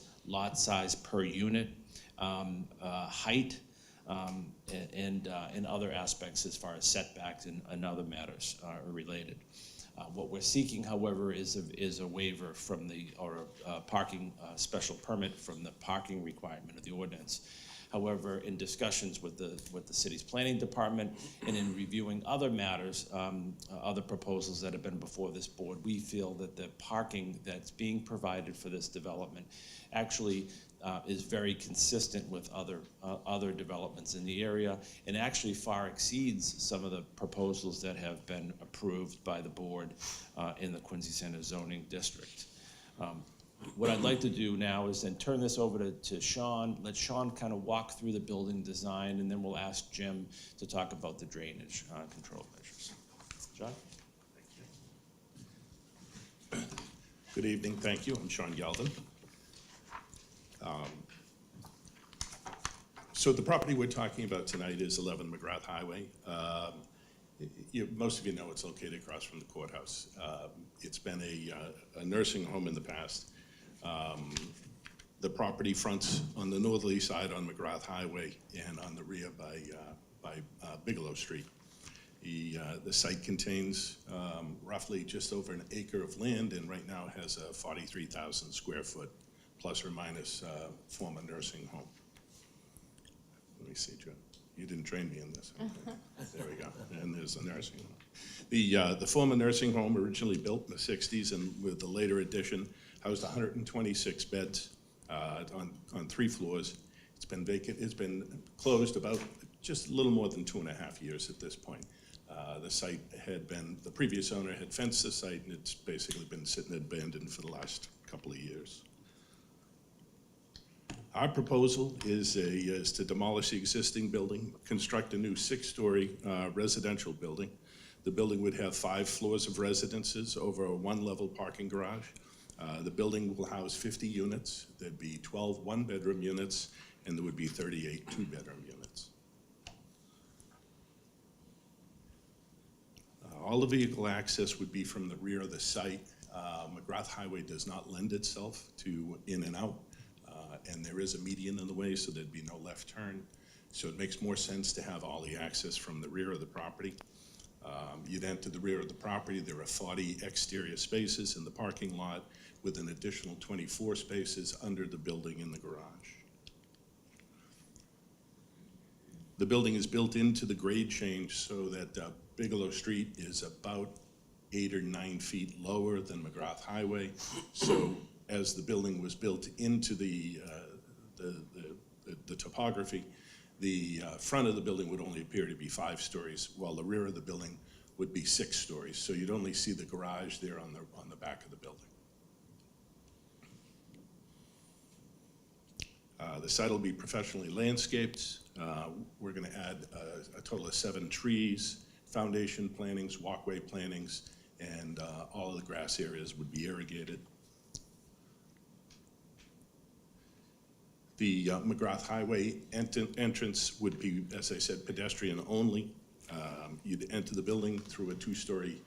per unit, height, and other aspects as far as setbacks and other matters are related. What we're seeking, however, is a waiver from or a parking special permit from the parking requirement of the ordinance. However, in discussions with the city's planning department and in reviewing other matters, other proposals that have been before this board, we feel that the parking that's being provided for this development actually is very consistent with other developments in the area and actually far exceeds some of the proposals that have been approved by the board in the Quincy Center zoning district. What I'd like to do now is then turn this over to Sean, let Sean kind of walk through the building design, and then we'll ask Jim to talk about the drainage control measures. John? Good evening, thank you. I'm Sean Galvin. So the property we're talking about tonight is 11 McGrath Highway. Most of you know it's located across from the courthouse. It's been a nursing home in the past. The property fronts on the northerly side on McGrath Highway and on the rear by Bigelow Street. The site contains roughly just over an acre of land and right now has a 43,000 square foot plus or minus former nursing home. Let me see, Joe. You didn't train me in this. There we go. And there's the nursing home. The former nursing home, originally built in the 60s and with the later addition, housed 126 beds on 3 floors. It's been vacant. It's been closed about just a little more than 2.5 years at this point. The site the previous owner had fenced the site and it's basically been sitting abandoned for the last couple of years. Our proposal is to demolish the existing building, construct a new 6-story residential building. The building would have 5 floors of residences over a 1-level parking garage. The building will house 50 units. There'd be 12 1-bedroom units, and there would be 38 2-bedroom units. All the vehicle access would be from the rear of the site. McGrath Highway does not lend itself to in and out. And there is a median in the way, so there'd be no left turn. So it makes more sense to have all the access from the rear of the property. You'd enter the rear of the property. There are 40 exterior spaces in the parking lot with an additional 24 spaces under the building in the garage. The building is built into the grade change so that Bigelow Street is about 8 or 9 feet lower than McGrath Highway. So as the building was built into the topography, the front of the building would only appear to be 5 stories, while the rear of the building would be 6 stories. So you'd only see the garage there on the back of the building. The site will be professionally landscaped. We're going to add a total of 7 trees, foundation plantings, walkway plantings, and all of the grass areas would be irrigated. The McGrath Highway entrance would be, as I said, pedestrian only. You'd enter the building through a 2-story,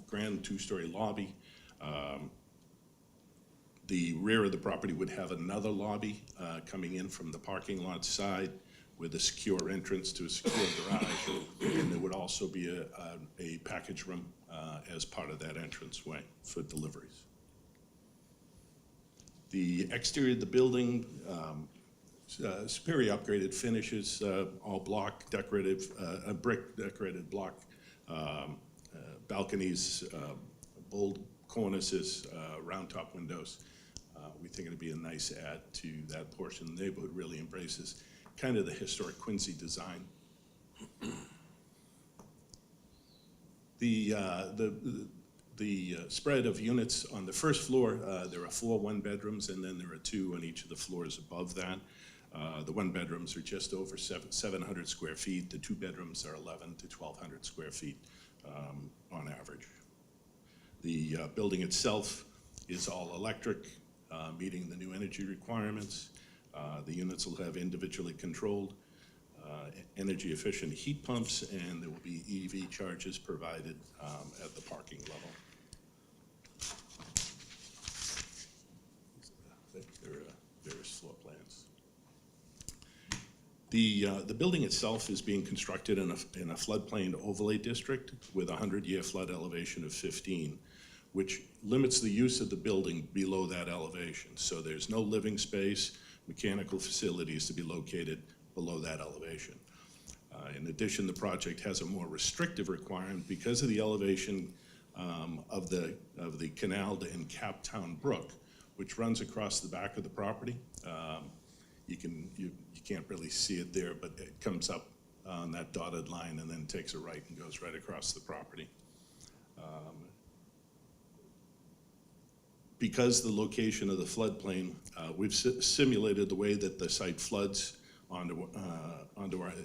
grand 2-story lobby. The rear of the property would have another lobby coming in from the parking lot side with a secure entrance to a secure garage. And there would also be a package room as part of that entranceway for deliveries. The exterior of the building, superior upgraded finishes, all block decorative, brick decorated block, balconies, bold cornices, round top windows. We think it'd be a nice add to that portion of the neighborhood. Really embraces kind of the historic Quincy design. The the spread of units on the first floor, there are 4 one-bedrooms, and then there are 2 on each of the floors above that. The one-bedrooms are just over 700 square feet. The 2 bedrooms are 11 to 1,200 square feet on average. The building itself is all electric, meeting the new energy requirements. The units will have individually controlled energy-efficient heat pumps, and there will be EV charges provided at the parking level. There are various floor plans. The building itself is being constructed in a floodplain overlay district with a 100-year flood elevation of 15, which limits the use of the building below that elevation. So there's no living space, mechanical facilities to be located below that elevation. In addition, the project has a more restrictive requirement because of the elevation of the canal and Captown Brook, which runs across the back of the property. You can't really see it there, but it comes up on that dotted line and then takes a right and goes right across the property. Because the location of the floodplain, we've simulated the way that the site floods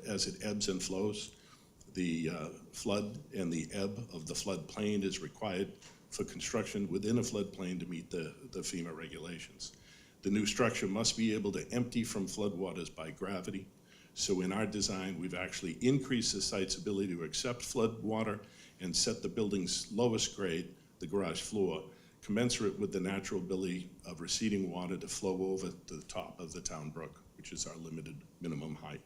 as it ebbs and flows. The flood and the ebb of the floodplain is required for construction within a floodplain to meet the FEMA regulations. The new structure must be able to empty from floodwaters by gravity. So in our design, we've actually increased the site's ability to accept flood water and set the building's lowest grade, the garage floor, commensurate with the natural ability of receding water to flow over the top of the town brook, which is our limited minimum height.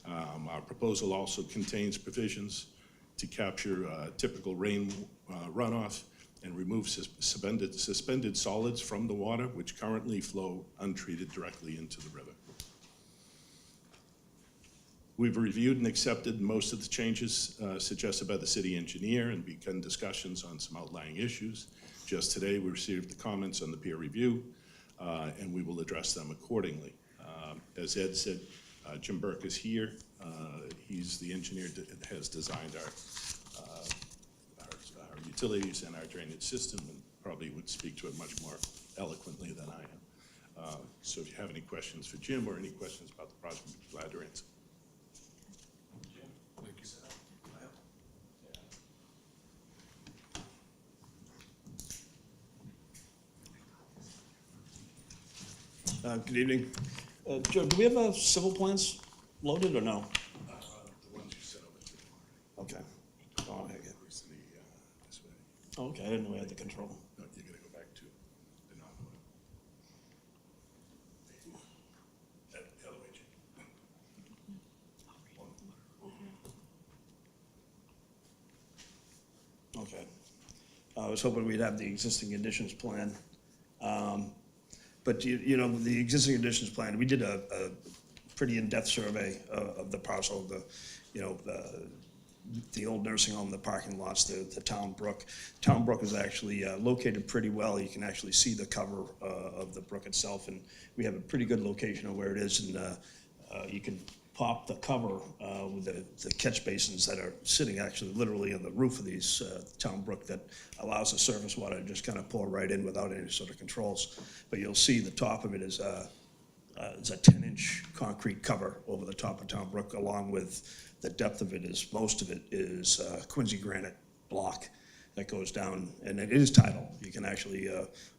Our proposal also contains provisions to capture typical rain runoff and remove suspended solids from the water, which currently flow untreated directly into the river. We've reviewed and accepted most of the changes suggested by the city engineer and begun discussions on some outlying issues. Just today, we received the comments on the peer review, and we will address them accordingly. As Ed said, Jim Burke is here. He's the engineer that has designed our utilities and our drainage system, and probably would speak to it much more eloquently than I am. So if you have any questions for Jim or any questions about the project, I'd be glad to answer. Good evening. Joe, do we have civil plans loaded or no? The ones you sent over to me. Okay. Oh, I get it. This way. Oh, okay, I didn't know we had the control. No, you're gonna go back to the non-voting. The other way, Jim. Okay. I was hoping we'd have the existing conditions plan. But you know, the existing conditions plan, we did a pretty in-depth survey of the parcel, the old nursing home, the parking lots, the town brook. Town brook is actually located pretty well. You can actually see the cover of the brook itself, and we have a pretty good location of where it is, and you can pop the cover with the catch basins that are sitting actually literally on the roof of these town brook that allows the surface water to just kind of pour right in without any sort of controls. But you'll see the top of it is a 10-inch concrete cover over the top of town brook, along with the depth of it is, most of it is Quincy granite block that goes down, and it is tidal. You can actually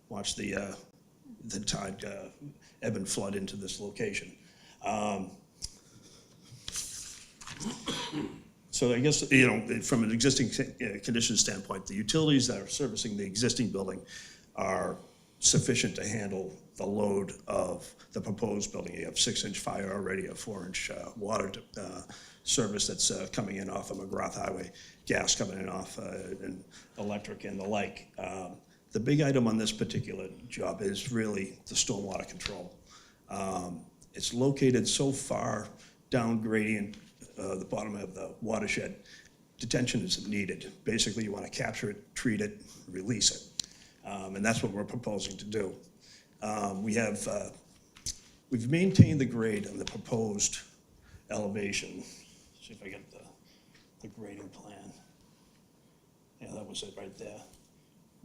watch the tide ebb and flood into this location. So I guess, you know, from an existing condition standpoint, the utilities that are servicing the existing building are sufficient to handle the load of the proposed building. You have 6-inch fire already, a 4-inch water service that's coming in off of McGrath Highway, gas coming in off and electric and the like. The big item on this particular job is really the stormwater control. It's located so far down gradient, the bottom of the watershed, detention isn't needed. Basically, you want to capture it, treat it, release it. And that's what we're proposing to do. We've maintained the grade on the proposed elevation. See if I get the grading plan. Yeah, that was it right there.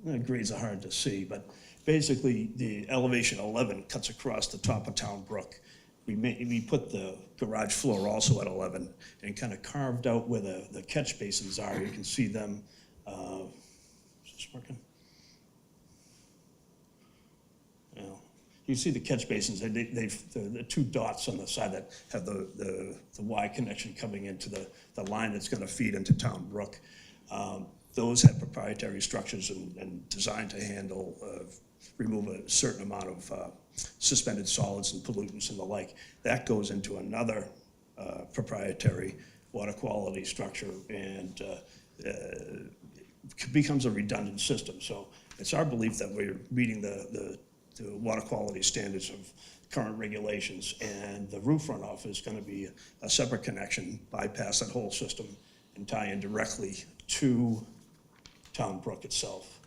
grades are hard to see, but basically the elevation 11 cuts across the top of Town Brook. We put the garage floor also at 11 and kind of carved out where the catch basins are. You can see them. Is this working? Yeah. You see the catch basins, the two dots on the side that have the Y connection coming into the line that's gonna feed into Town Brook. Those have proprietary structures and designed to handle, remove a certain amount of suspended solids and pollutants and the like. That goes into another proprietary water quality structure and becomes a redundant system. So it's our belief that we're meeting the water quality standards of current regulations, and the roof runoff is going to be a separate connection, bypass that whole system, and tie in directly to Town Brook itself.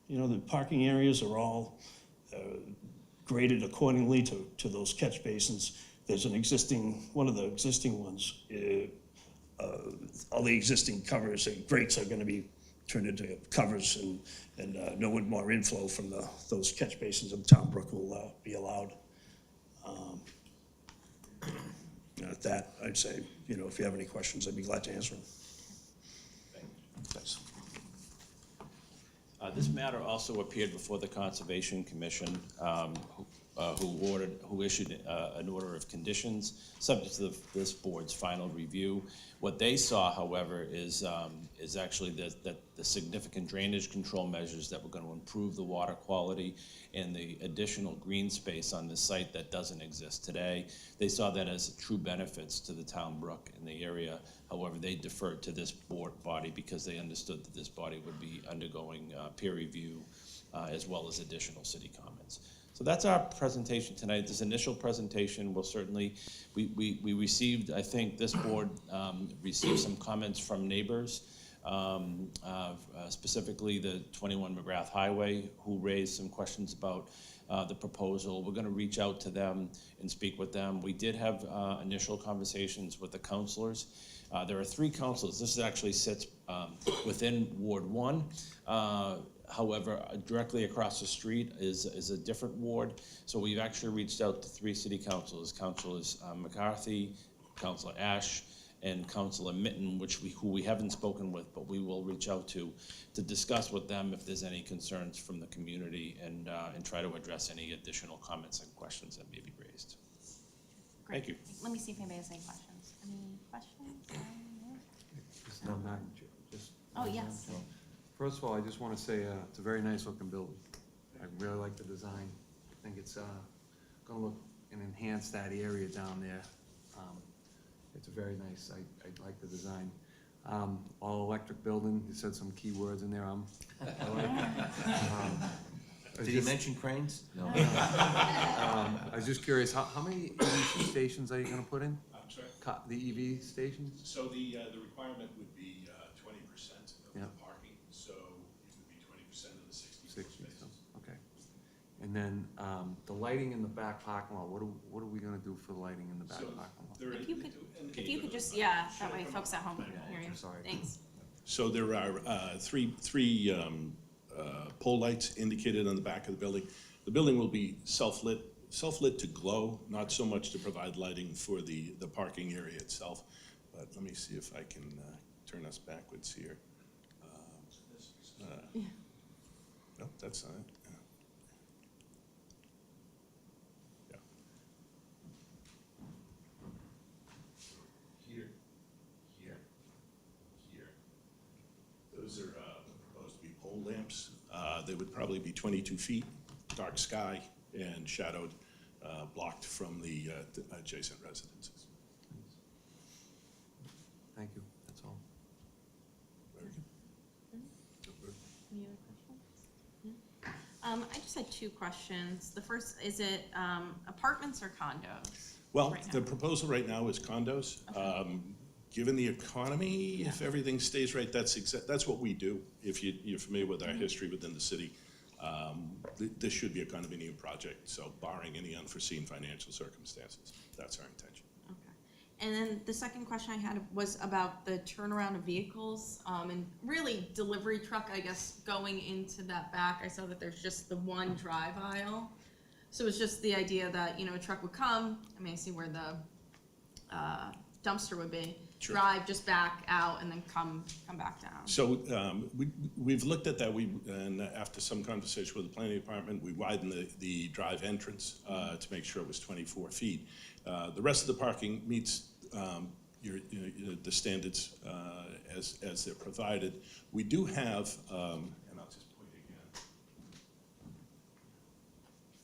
You know, the parking areas are all graded accordingly to those catch basins. There's an existing, one of the existing ones, all the existing covers and grates are gonna be turned into covers, and no more inflow from those catch basins of Town Brook will be allowed. At that, I'd say, you know, if you have any questions, I'd be glad to answer them. Thanks. This matter also appeared before the Conservation Commission, who issued an order of conditions subject to this board's final review. What they saw, however, is actually the significant drainage control measures that were going to improve the water quality and the additional green space on the site that doesn't exist today. They saw that as true benefits to the Town Brook and the area. However, they deferred to this body because they understood that this body would be undergoing peer review as well as additional city comments. So that's our presentation tonight. This initial presentation will certainly, we received, I think this board received some comments from neighbors, specifically the 21 McGrath Highway, who raised some questions about the proposal. We're gonna reach out to them and speak with them. We did have initial conversations with the councilors. There are 3 councilors. This actually sits within Ward 1. However, directly across the street is a different ward. So we've actually reached out to 3 city councilors, Councilors McCarthy, Councilor Ash, and Councilor Mitten, who we haven't spoken with, but we will reach out to discuss with them if there's any concerns from the community and try to address any additional comments and questions that may be raised. Great. Thank you. Let me see if anybody has any questions. Any questions? Just, no, Madam Chair, just. Oh, yes. Madam Chair. First of all, I just want to say it's a very nice looking building. I really like the design. I think it's going to look and enhance that area down there. It's very nice. I like the design. All electric building. You said some key words in there. I like. Did he mention cranes? No. I was just curious, how many EV stations are you going to put in? I'm sorry? The EV stations? So the requirement would be 20% of Yeah. the parking, so it would be 20% of the 60 spaces. Okay. And then the lighting in the back parking lot, what are we gonna do for the lighting in the back So parking lot? there If you could, and- if you could just, yeah, that way folks at home can hear you. I'm sorry. Thanks. So there are three pole lights indicated on the back of the building. The building will be self-lit to glow, not so much to provide lighting for the parking area itself. But let me see if I can turn us backwards here. No, that's not it. Yeah. Here, here. Those are proposed to be pole lamps. They would probably be 22 feet, dark sky, and shadowed, blocked from the adjacent residences. Thank you, that's all. Very good. Any other questions? I just had 2 questions. The first, is it apartments or condos? Well, right now? the proposal right now is condos. Given the economy, if everything stays right, that's what we do. If you're familiar with our history within the city, this should be a condominium project, so barring any unforeseen financial circumstances, that's our intention. Okay. And then the second question I had was about the turnaround of vehicles, and really delivery truck, I guess, going into that back. I saw that there's just the one drive aisle. So it's just the idea that, you know, a truck would come, I mean, I see where the dumpster would be, Sure. drive just back out and then come back down. So we've looked at that, and after some conversation with the planning department, we widened the drive entrance to make sure it was 24 feet. The rest of the parking meets the standards as they're provided. We do have, and I'll just point again.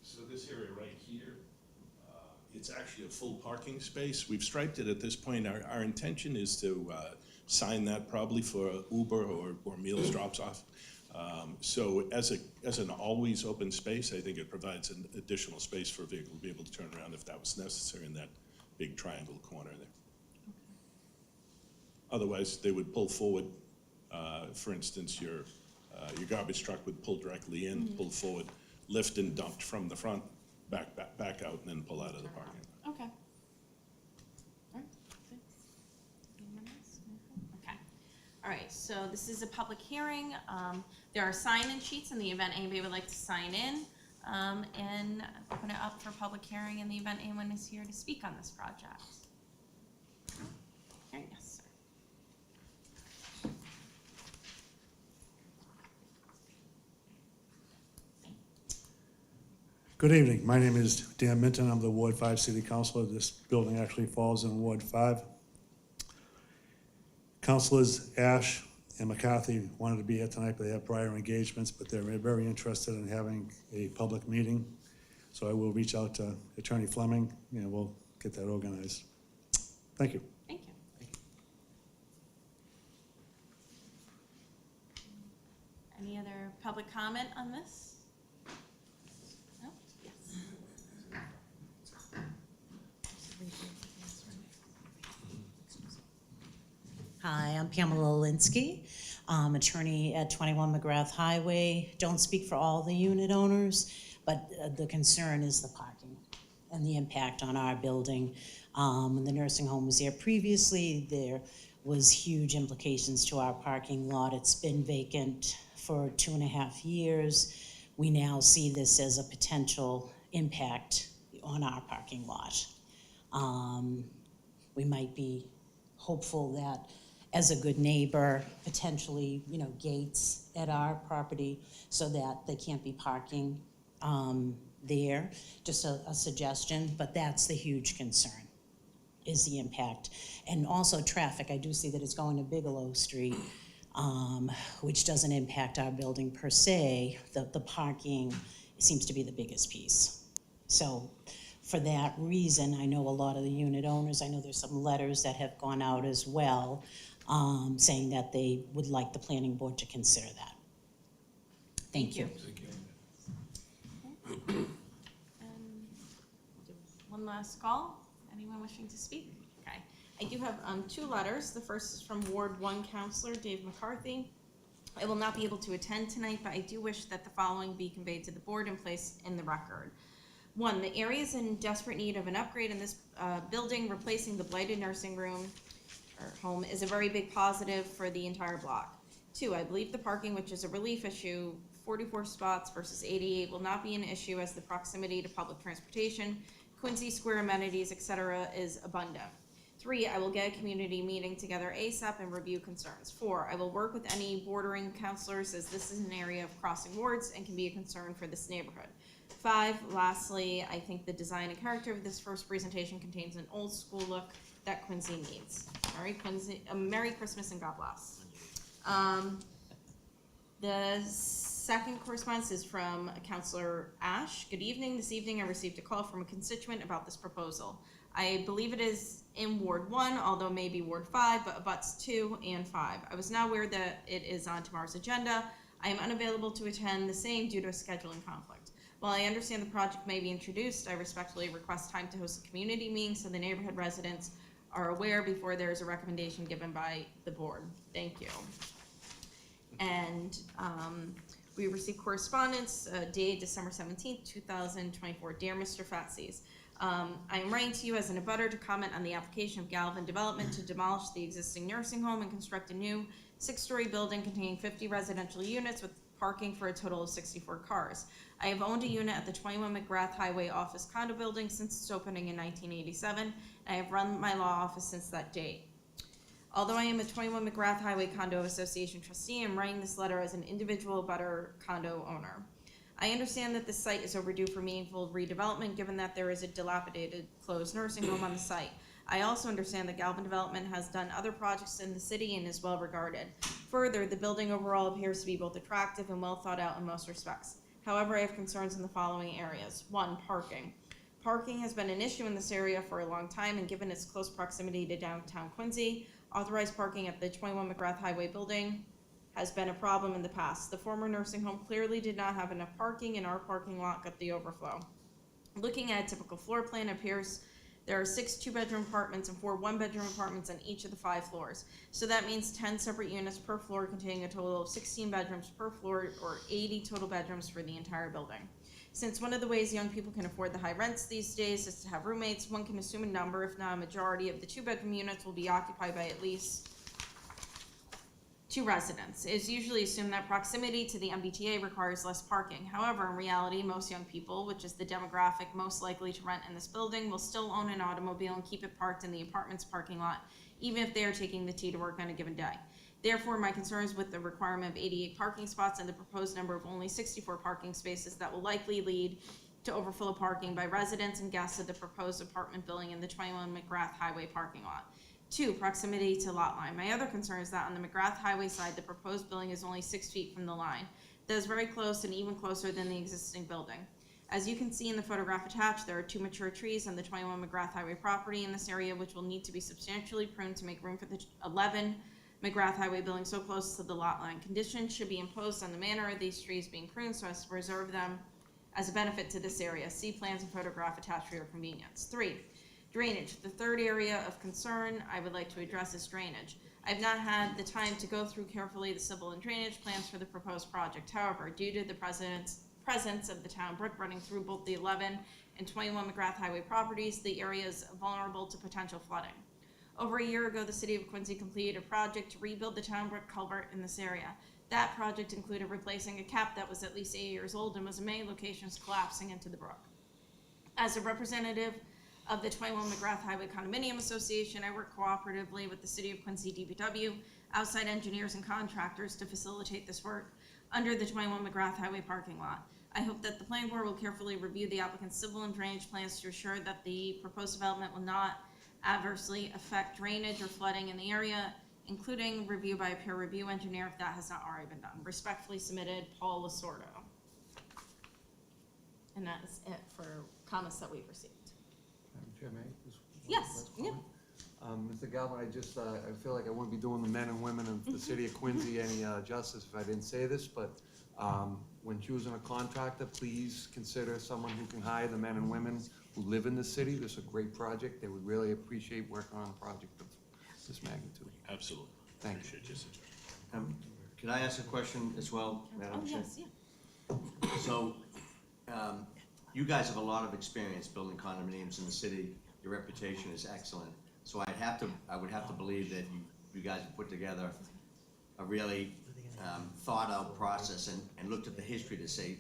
So this area right here, it's actually a full parking space. We've striped it at this point. Our intention is to sign that probably for Uber or Meals drops off. So as an always open space, I think it provides an additional space for a vehicle to be able to turn around if that was necessary in that big triangle corner there. Otherwise, they would pull forward. For instance, your garbage truck would pull directly in, pull forward, lift and dumped from the front, back out, and then pull out of the parking lot. Okay. All right, thanks. Anyone else? Okay. All right, so this is a public hearing. There are sign-in sheets in the event anybody would like to sign in, and open it up for public hearing in the event anyone is here to speak on this project. Okay, yes, sir. Good evening. My name is Dan Minton. I'm the Ward 5 City Councilor. This building actually falls in Ward 5. Councilors Ash and McCarthy wanted to be here tonight, but they have prior engagements, but they're very interested in having a public meeting. So I will reach out to Attorney Fleming, and we'll get that organized. Thank you. Thank you. Any other public comment on this? No? Yes. Hi, I'm Pamela Linsky, attorney at 21 McGrath Highway. Don't speak for all the unit owners, but the concern is the parking and the impact on our building. When the nursing home was there previously, there was huge implications to our parking lot. It's been vacant for 2.5 years. We now see this as a potential impact on our parking lot. We might be hopeful that as a good neighbor, potentially, you know, gates at our property so that they can't be parking there. Just a suggestion, but that's the huge concern, is the impact. And also traffic. I do see that it's going to Bigelow Street, which doesn't impact our building per se. The parking seems to be the biggest piece. So for that reason, I know a lot of the unit owners, I know there's some letters that have gone out as well, saying that they would like the planning board to consider that. Thank you. One last call. Anyone wishing to speak? Okay. I do have 2 letters. The first is from Ward 1 Councilor Dave McCarthy. I will not be able to attend tonight, but I do wish that the following be conveyed to the board and placed in the record. 1, the area is in desperate need of an upgrade in this building. Replacing the blighted nursing room or home is a very big positive for the entire block. 2, I believe the parking, which is a relief issue, 44 spots versus 88, will not be an issue as the proximity to public transportation, Quincy Square amenities, etc. is abundant. 3, I will get a community meeting together ASAP and review concerns. 4, I will work with any bordering counselors as this is an area of crossing wards and can be a concern for this neighborhood. 5, lastly, I think the design and character of this first presentation contains an old school look that Quincy needs. All right, Quincy, Merry Christmas and God bless. The second correspondence is from Councilor Ash. Good evening. This evening I received a call from a constituent about this proposal. I believe it is in Ward 1, although maybe Ward 5, but abuts 2 and 5. I was not aware that it is on tomorrow's agenda. I am unavailable to attend the same due to a scheduling conflict. While I understand the project may be introduced, I respectfully request time to host a community meeting so the neighborhood residents are aware before there is a recommendation given by the board. Thank you. And we received correspondence dated December 17th, 2024. Dear Mr. Fatsis, I am writing to you as an abutter to comment on the application of Galvin Development to demolish the existing nursing home and construct a new 6-story building containing 50 residential units with parking for a total of 64 cars. I have owned a unit at the 21 McGrath Highway office condo building since its opening in 1987, and I have run my law office since that date. Although I am a 21 McGrath Highway Condo Association trustee, I'm writing this letter as an individual abutter condo owner. I understand that this site is overdue for meaningful redevelopment, given that there is a dilapidated, closed nursing home on the site. I also understand that Galvin Development has done other projects in the city and is well regarded. Further, the building overall appears to be both attractive and well thought out in most respects. However, I have concerns in the following areas. 1, parking. Parking has been an issue in this area for a long time, and given its close proximity to downtown Quincy, authorized parking at the 21 McGrath Highway building has been a problem in the past. The former nursing home clearly did not have enough parking, and our parking lot got the overflow. Looking at a typical floor plan, it appears there are 6 2-bedroom apartments and 4 1-bedroom apartments on each of the 5 floors. So that means 10 separate units per floor containing a total of 16 bedrooms per floor, or 80 total bedrooms for the entire building. Since one of the ways young people can afford the high rents these days is to have roommates, one can assume a number, if not a majority, of the 2-bedroom units will be occupied by at least 2 residents. It is usually assumed that proximity to the MBTA requires less parking. However, in reality, most young people, which is the demographic most likely to rent in this building, will still own an automobile and keep it parked in the apartment's parking lot, even if they are taking the T to work on a given day. Therefore, my concerns with the requirement of 88 parking spots and the proposed number of only 64 parking spaces that will likely lead to overflow parking by residents and guests of the proposed apartment building in the 21 McGrath Highway parking lot. 2, proximity to lot line. My other concern is that on the McGrath Highway side, the proposed building is only 6 feet from the line. That is very close and even closer than the existing building. As you can see in the photograph attached, there are 2 mature trees on the 21 McGrath Highway property in this area, which will need to be substantially pruned to make room for the 11 McGrath Highway building so close to the lot line. Conditions should be imposed on the manner of these trees being pruned so as to preserve them as a benefit to this area. See plans and photograph attached for your convenience. 3, drainage. The third area of concern I would like to address is drainage. I've not had the time to go through carefully the civil and drainage plans for the proposed project. However, due to the presence of the town brook running through both the 11 and 21 McGrath Highway properties, the area is vulnerable to potential flooding. Over a year ago, the city of Quincy completed a project to rebuild the town brook culvert in this area. That project included replacing a cap that was at least 8 years old and was in many locations collapsing into the brook. As a representative of the 21 McGrath Highway Condominium Association, I work cooperatively with the City of Quincy DPW, outside engineers and contractors to facilitate this work under the 21 McGrath Highway parking lot. I hope that the planning board will carefully review the applicant's civil and drainage plans to ensure that the proposed development will not adversely affect drainage or flooding in the area, including review by a peer review engineer if that has not already been done. Respectfully submitted, Paul Lasordo. And that is it for comments that we've received. Madam Chair, may I just- Yes, yeah. Mr. Galvin, I feel like I wouldn't be doing the men and women of the city of Quincy any justice if I didn't say this, but when choosing a contractor, please consider someone who can hire the men and women who live in the city. This is a great project. They would really appreciate working on a project of this magnitude. Absolutely. Thank you. Appreciate your suggestion. Can I ask a question as well, Madam Oh, Chair? yes, yeah. So, you guys have a lot of experience building condominiums in the city. Your reputation is excellent. So I would have to believe that you guys have put together a really thought-out process and looked at the history to say,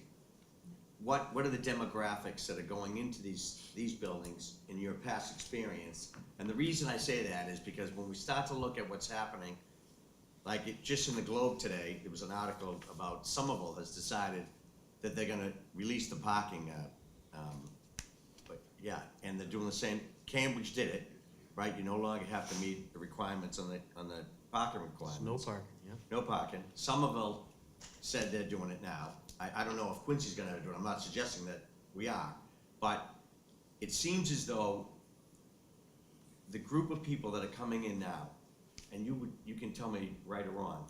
what are the demographics that are going into these buildings in your past experience? And the reason I say that is because when we start to look at what's happening, just in the Globe today, there was an article about Somerville has decided that they're gonna release the parking, and they're doing the same. Cambridge did it, right? You no longer have to meet the requirements on the parking requirements. No parking, yeah. No parking. Somerville said they're doing it now. I don't know if Quincy's gonna do it. I'm not suggesting that we are. But it seems as though the group of people that are coming in now, and you can tell me right or wrong,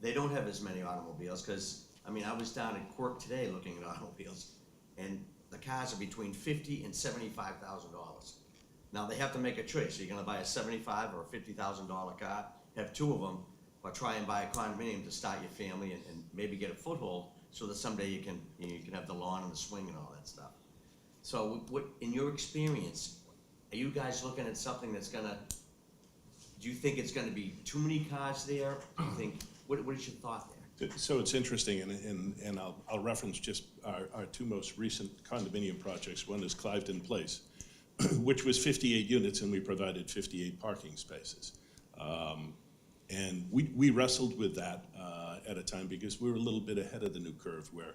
they don't have as many automobiles, because, I was down at Quirk today looking at automobiles, and the cars are between $50,000 and $75,000. Now, they have to make a choice. Are you gonna buy a $75,000 or a $50,000 car, have 2 of them, or try and buy a condominium to start your family and maybe get a foothold so that someday you can have the lawn and the swing and all that stuff. So what, in your experience, are you guys looking at something that's gonna, do you think it's gonna be too many cars there? Do you think, what is your thought there? So it's interesting, and I'll reference just our two most recent condominium projects. One is Cliveden Place, which was 58 units, and we provided 58 parking spaces. And we wrestled with that at a time because we were a little bit ahead of the new curve where,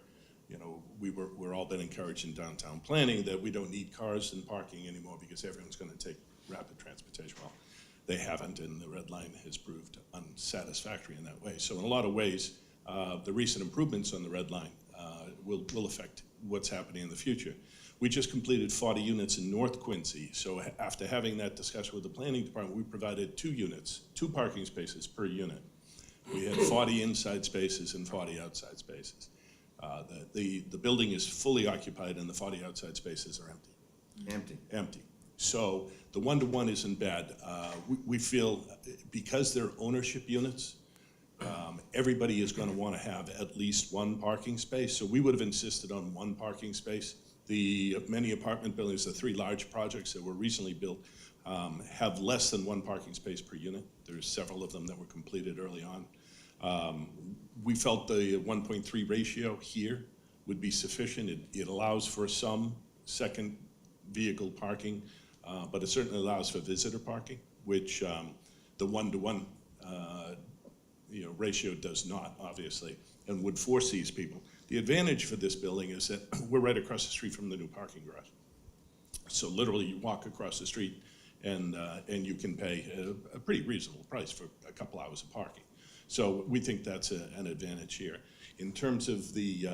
you know, we're all been encouraged in downtown planning that we don't need cars and parking anymore because everyone's gonna take rapid transportation. Well, they haven't, and the red line has proved unsatisfactory in that way. So in a lot of ways, the recent improvements on the red line will affect what's happening in the future. We just completed 40 units in North Quincy, so after having that discussion with the planning department, we provided 2 units, 2 parking spaces per unit. We had 40 inside spaces and 40 outside spaces. The building is fully occupied and the 40 outside spaces are empty. Empty. So the 1-to-1 isn't bad. We feel because they're ownership units, everybody is going to want to have at least 1 parking space. So we would have insisted on 1 parking space. The many apartment buildings, the 3 large projects that were recently built, have less than 1 parking space per unit. There's several of them that were completed early on. We felt the 1.3 ratio here would be sufficient. It allows for some second vehicle parking, but it certainly allows for visitor parking, which the 1-to-1 ratio does not, obviously, and would force these people. The advantage for this building is that we're right across the street from the new parking garage. So literally, you walk across the street, and you can pay a pretty reasonable price for a couple hours of parking. So we think that's an advantage here. In terms of the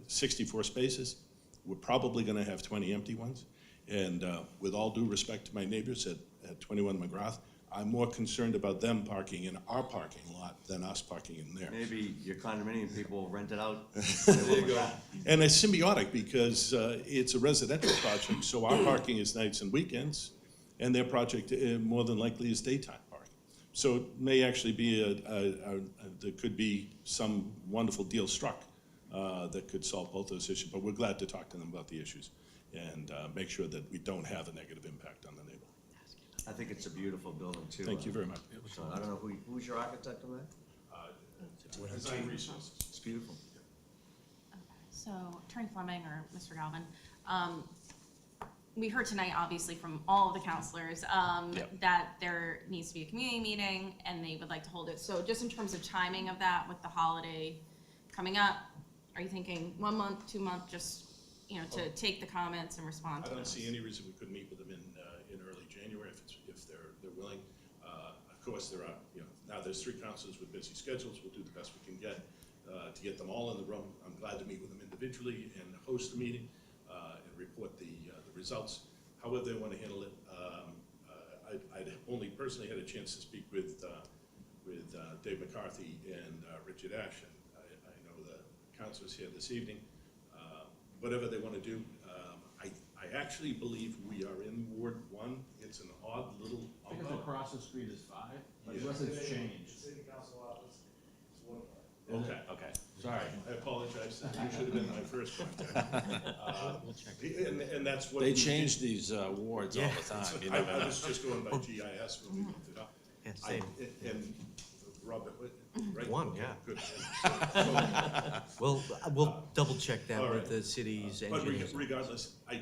64 spaces, we're probably going to have 20 empty ones. And with all due respect to my neighbors at 21 McGrath, I'm more concerned about them parking in our parking lot than us parking in theirs. Maybe your condominium people will rent it out. There you go. And it's symbiotic because it's a residential project, so our parking is nights and weekends, and their project more than likely is daytime parking. So it may actually be there could be some wonderful deal struck that could solve both those issues, but we're glad to talk to them about the issues and make sure that we don't have a negative impact on the neighborhood. I think it's a beautiful building, too. Thank you very much. So I don't know, who's your architect on that? Design Resources. It's beautiful. So Attorney Fleming or Mr. Galvin, we heard tonight, obviously, from all of the counselors, that there needs to be a community meeting and they would like to hold it. So just in terms of timing of that with the holiday coming up, are you thinking 1 month, 2 months, just, to take the comments and respond to I don't those? see any reason we couldn't meet with them in early January if they're willing. Of course, there are, now there's 3 counselors with busy schedules. We'll do the best we can get to get them all in the room. I'm glad to meet with them individually and host a meeting and report the results. However they want to handle it. I'd only personally had a chance to speak with Dave McCarthy and Richard Ash, and I know the counselors here this evening. Whatever they want to do. I actually believe we are in Ward 1. It's an odd little. I think across the street is 5, unless it's changed. City council office, it's 1 Okay. Okay, sorry. I apologize. You should have been my first contact. And that's what. They change these wards all the time. You never I know. was just going by GIS when we looked it up. Yeah, same. And Robert, right? 1, Okay, yeah. Good. We'll double check that All with right. the city's But engineers. regardless, I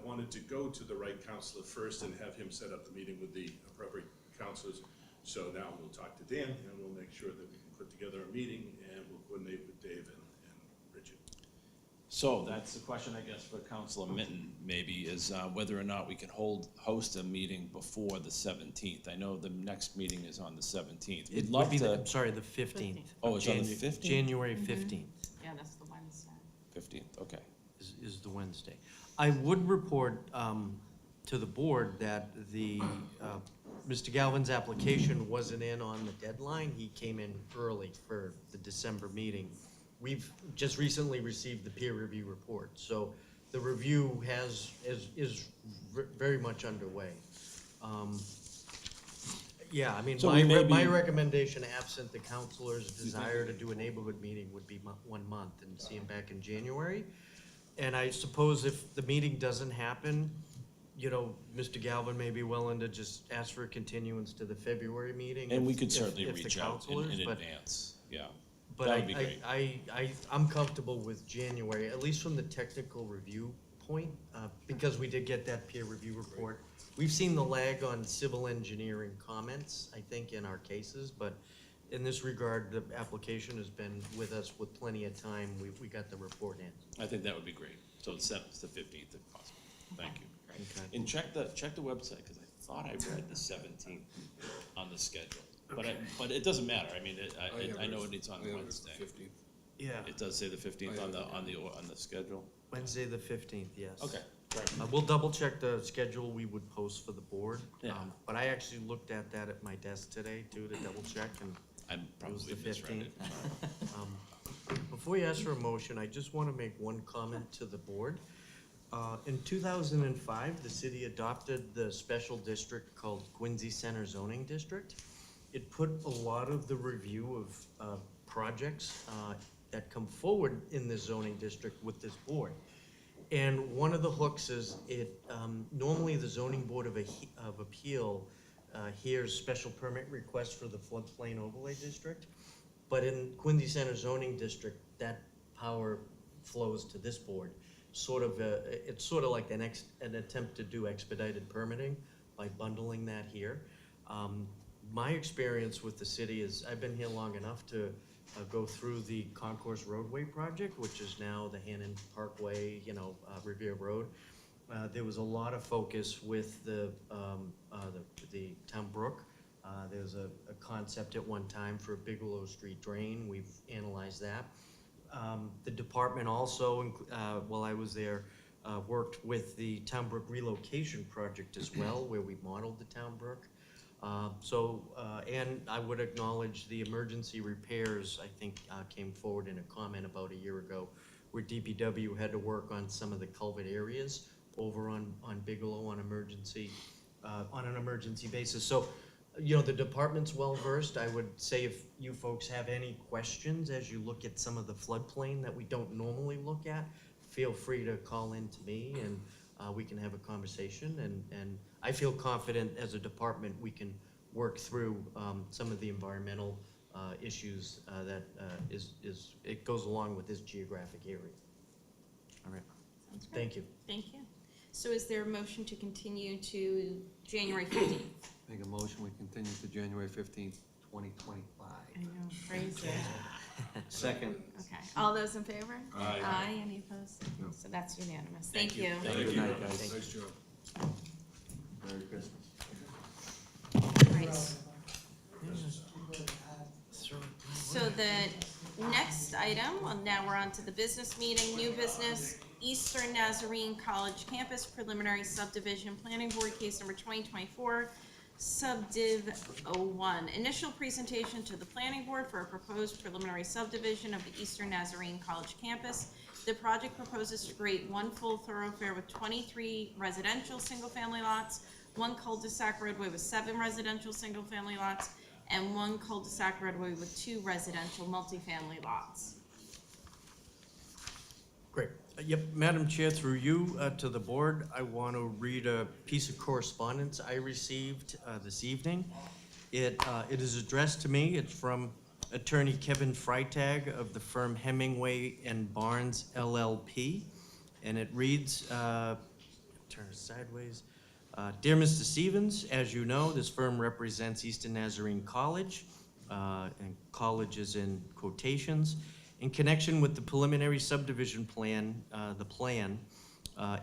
wanted to go to the right counselor first and have him set up the meeting with the appropriate counselors. So now we'll talk to Dan and we'll make sure that we can put together a meeting and we'll coordinate with Dave and Richard. So that's the question, I guess, for Councilor Minton, maybe, is whether or not we can host a meeting before the 17th. I know the next meeting is on the 17th. We'd It would love be, to. I'm sorry, the 15th. Oh, it's on the 15th? January 15th Yeah, that's the Wednesday. 15th, okay. is the Wednesday. I would report to the board that Mr. Galvin's application wasn't in on the deadline. He came in early for the December meeting. We've just recently received the peer review report, so the review is very much underway. Yeah, I mean, So we may my be- recommendation, absent the counselor's desire to do a neighborhood meeting, would be 1 month and see him back in January. And I suppose if the meeting doesn't happen, you know, Mr. Galvin may be willing to just ask for a continuance to the February meeting. And we if- could if- certainly if the reach out council is, in but- advance, yeah. But That would be great. I'm comfortable with January, at least from the technical review point, because we did get that peer review report. We've seen the lag on civil engineering comments, I think, in our cases, but in this regard, the application has been with us with plenty of time. We got the report in. I think that would be great. So it's set, it's the 15th if possible. Thank you. Okay. And check the website, because I thought I read the 17th on the schedule. But it doesn't matter. I mean, I know it's on Wednesday. Yeah, It does say the 15th on the schedule. Wednesday, the 15th, yes. Okay, great. We'll double check the schedule we would post for the board. Yeah. But I actually looked at that at my desk today too, to double check, and I it was probably the misread 15th. it. Before you ask for a motion, I just want to make one comment to the board. In 2005, the city adopted the special district called Quincy Center Zoning District. It put a lot of the review of projects that come forward in the zoning district with this board. And one of the hooks is normally the zoning board of appeal hears special permit requests for the floodplain overlay district. But in Quincy Center zoning district, that power flows to this board. It's sort of like an attempt to do expedited permitting by bundling that here. My experience with the city is, I've been here long enough to go through the Concourse Roadway project, which is now the Hannon Parkway, Revere Road. There was a lot of focus with the Town Brook. There was a concept at one time for a Bigelow Street drain. We've analyzed that. The department also, while I was there, worked with the Town Brook relocation project as well, where we modeled the Town Brook. And I would acknowledge the emergency repairs, I think, came forward in a comment about a year ago, where DPW had to work on some of the culvert areas over on Bigelow on an emergency basis. So, the department's well-versed. I would say if you folks have any questions as you look at some of the floodplain that we don't normally look at, feel free to call in to me and we can have a conversation. And I feel confident as a department we can work through some of the environmental issues that it goes along with this geographic area. All right. Sounds great. Thank you. Thank you. So is there a motion to continue to January 15th? Make a motion, we continue to January 15th, 2025. I know, phrase it. Second. Okay, all those in favor? Aye. Aye, any opposed? So that's unanimous. Thank you. Good night, guys. Nice job. Merry Christmas. Right. So the next item, well, now we're on to the business meeting, new business, Eastern Nazarene College Campus Preliminary Subdivision Planning Board Case Number 2024, Subdiv 01. Initial presentation to the planning board for a proposed preliminary subdivision of the Eastern Nazarene College Campus. The project proposes to create one full thoroughfare with 23 residential single-family lots, one cul-de-sac roadway with 7 residential single-family lots, and one cul-de-sac roadway with 2 residential multifamily lots. Great. Yep, Madam Chair, through you to the board, I want to read a piece of correspondence I received this evening. It is addressed to me. It's from Attorney Kevin Freitag of the firm Hemingway and Barnes LLP. And it reads, turn it sideways. Dear Mr. Stevens, as you know, this firm represents Eastern Nazarene College, and college is in quotations. In connection with the preliminary subdivision plan,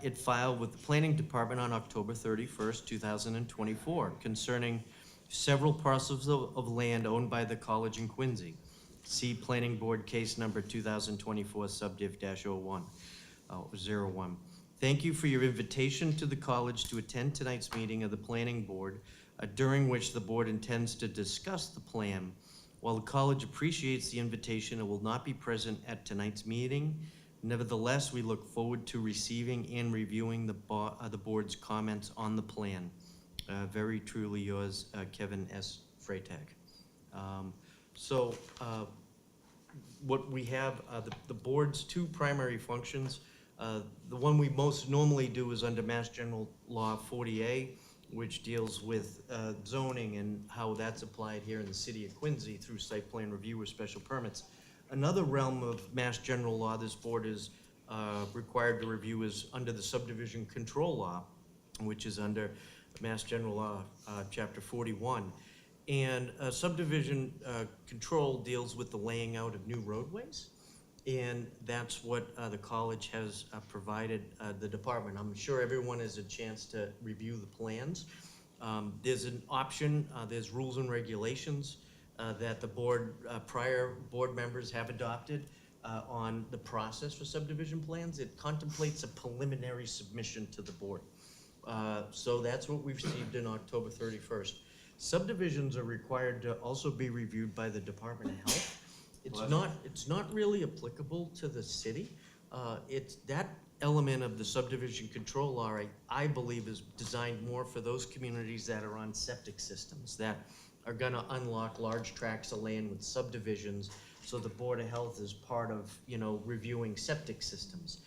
it filed with the Planning Department on October 31st, 2024, concerning several parcels of land owned by the college in Quincy. See Planning Board Case Number 2024 Subdiv-01. Thank you for your invitation to the college to attend tonight's meeting of the Planning Board, during which the board intends to discuss the plan. While the college appreciates the invitation, it will not be present at tonight's meeting. Nevertheless, we look forward to receiving and reviewing the board's comments on the plan. Very truly yours, Kevin S. Freitag. What we have, the board's 2 primary functions The one we most normally do is under Mass General Law 40A, which deals with zoning and how that's applied here in the city of Quincy through site plan review or special permits. Another realm of Mass General Law this board is required to review is under the subdivision control law, which is under Mass General Law, Chapter 41. And subdivision control deals with the laying out of new roadways. And that's what the college has provided the department. I'm sure everyone has a chance to review the plans. There's an option, there's rules and regulations that the board, prior board members have adopted on the process for subdivision plans. It contemplates a preliminary submission to the board. So that's what we received in October 31st. Subdivisions are required to also be reviewed by the Department of Health. It's not really applicable to the city. It's that element of the subdivision control law, I believe, is designed more for those communities that are on septic systems, that are gonna unlock large tracts of land with subdivisions, so the Board of Health is part of, reviewing septic systems.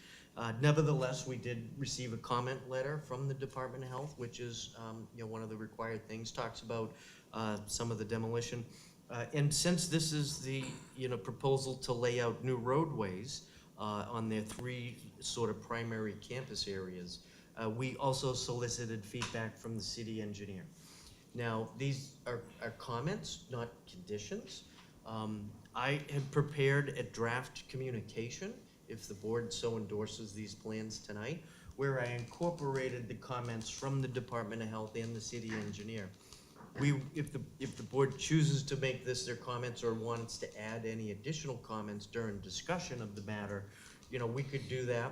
Nevertheless, we did receive a comment letter from the Department of Health, which is, one of the required things, talks about some of the demolition. And since this is the, proposal to lay out new roadways on their three sort of primary campus areas, we also solicited feedback from the city engineer. Now, these are comments, not conditions. I had prepared a draft communication, if the board so endorses these plans tonight, where I incorporated the comments from the Department of Health and the city engineer. If the board chooses to make this their comments or wants to add any additional comments during discussion of the matter, we could do that.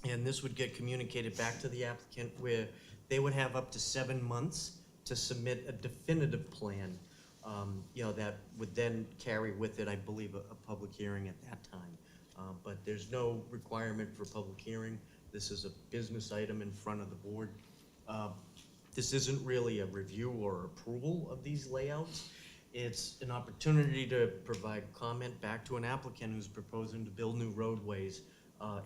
And this would get communicated back to the applicant, where they would have up to 7 months to submit a definitive plan, that would then carry with it, I believe, a public hearing at that time. But there's no requirement for a public hearing. This is a business item in front of the board. This isn't really a review or approval of these layouts. It's an opportunity to provide comment back to an applicant who's proposing to build new roadways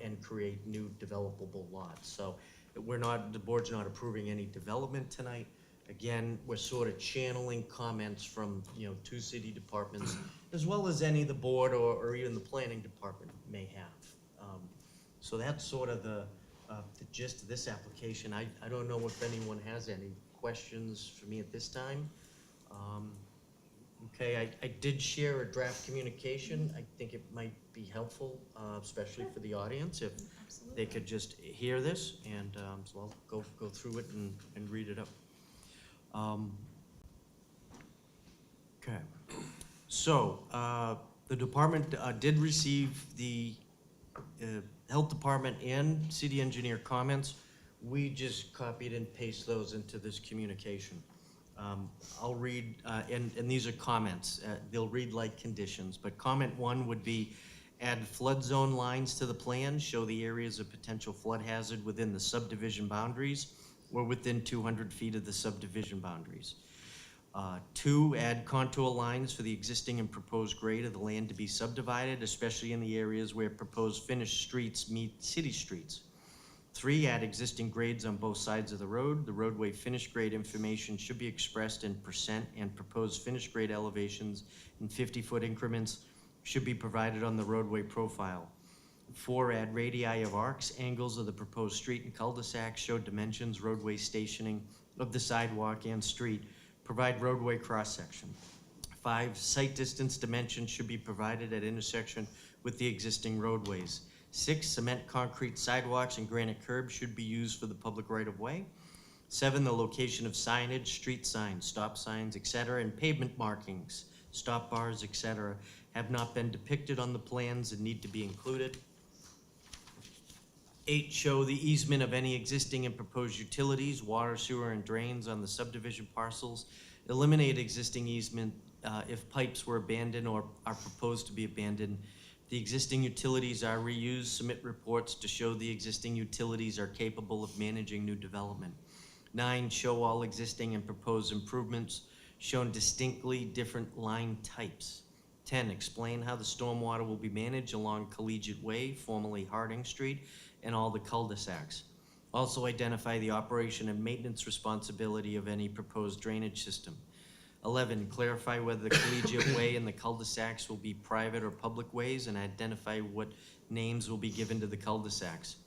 and create new developable lots. So the board's not approving any development tonight. Again, we're sort of channeling comments from, two city departments, as well as any the board or even the planning department may have. So that's sort of the gist of this application. I don't know if anyone has any questions for me at this time. Okay, I did share a draft communication. I think it might be helpful, especially for the audience, if they could just hear this, and so I'll go through it and read it up. Okay, so the department did receive the health department and city engineer comments. We just copied and pasted those into this communication. I'll read, and these are comments. They'll read like conditions, but comment 1 would be add flood zone lines to the plan, show the areas of potential flood hazard within the subdivision boundaries or within 200 feet of the subdivision boundaries. 2, add contour lines for the existing and proposed grade of the land to be subdivided, especially in the areas where proposed finished streets meet city streets. 3, add existing grades on both sides of the road. The roadway finished grade information should be expressed in percent, and proposed finished grade elevations in 50-foot increments should be provided on the roadway profile. 4, add radii of arcs, angles of the proposed street and cul-de-sac, show dimensions, roadway stationing of the sidewalk and street, provide roadway cross-section. 5, site distance dimensions should be provided at intersection with the existing roadways. 6, cement concrete sidewalks and granite curbs should be used for the public right-of-way. 7, the location of signage, street signs, stop signs, etc., and pavement markings, stop bars, etc., have not been depicted on the plans and need to be included. 8, show the easement of any existing and proposed utilities, water, sewer, and drains on the subdivision parcels. Eliminate existing easement if pipes were abandoned or are proposed to be abandoned. The existing utilities are reused. Submit reports to show the existing utilities are capable of managing new development. 9, show all existing and proposed improvements shown distinctly different line types. 10, explain how the stormwater will be managed along Collegiate Way, formerly Harding Street, and all the cul-de-sacs. Also identify the operation and maintenance responsibility of any proposed drainage system. 11, clarify whether the Collegiate Way and the cul-de-sacs will be private or public ways, and identify what names will be given to the cul-de-sacs.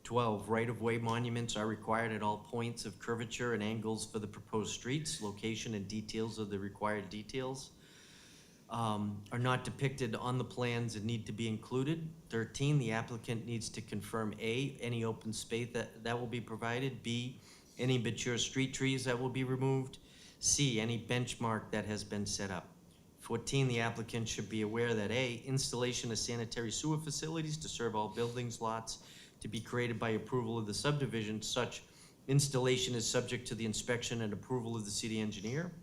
12, right-of-way monuments are required at all points of curvature and angles for the proposed streets. Location and details of the required details are not depicted on the plans and need to be included. 13, the applicant needs to confirm A, any open space that will be provided, B, any mature street trees that will be removed, C, any benchmark that has been set up. 14, the applicant should be aware that A, installation of sanitary sewer facilities to serve all buildings, lots, to be created by approval of the subdivision. Such installation is subject to the inspection and approval of the city engineer.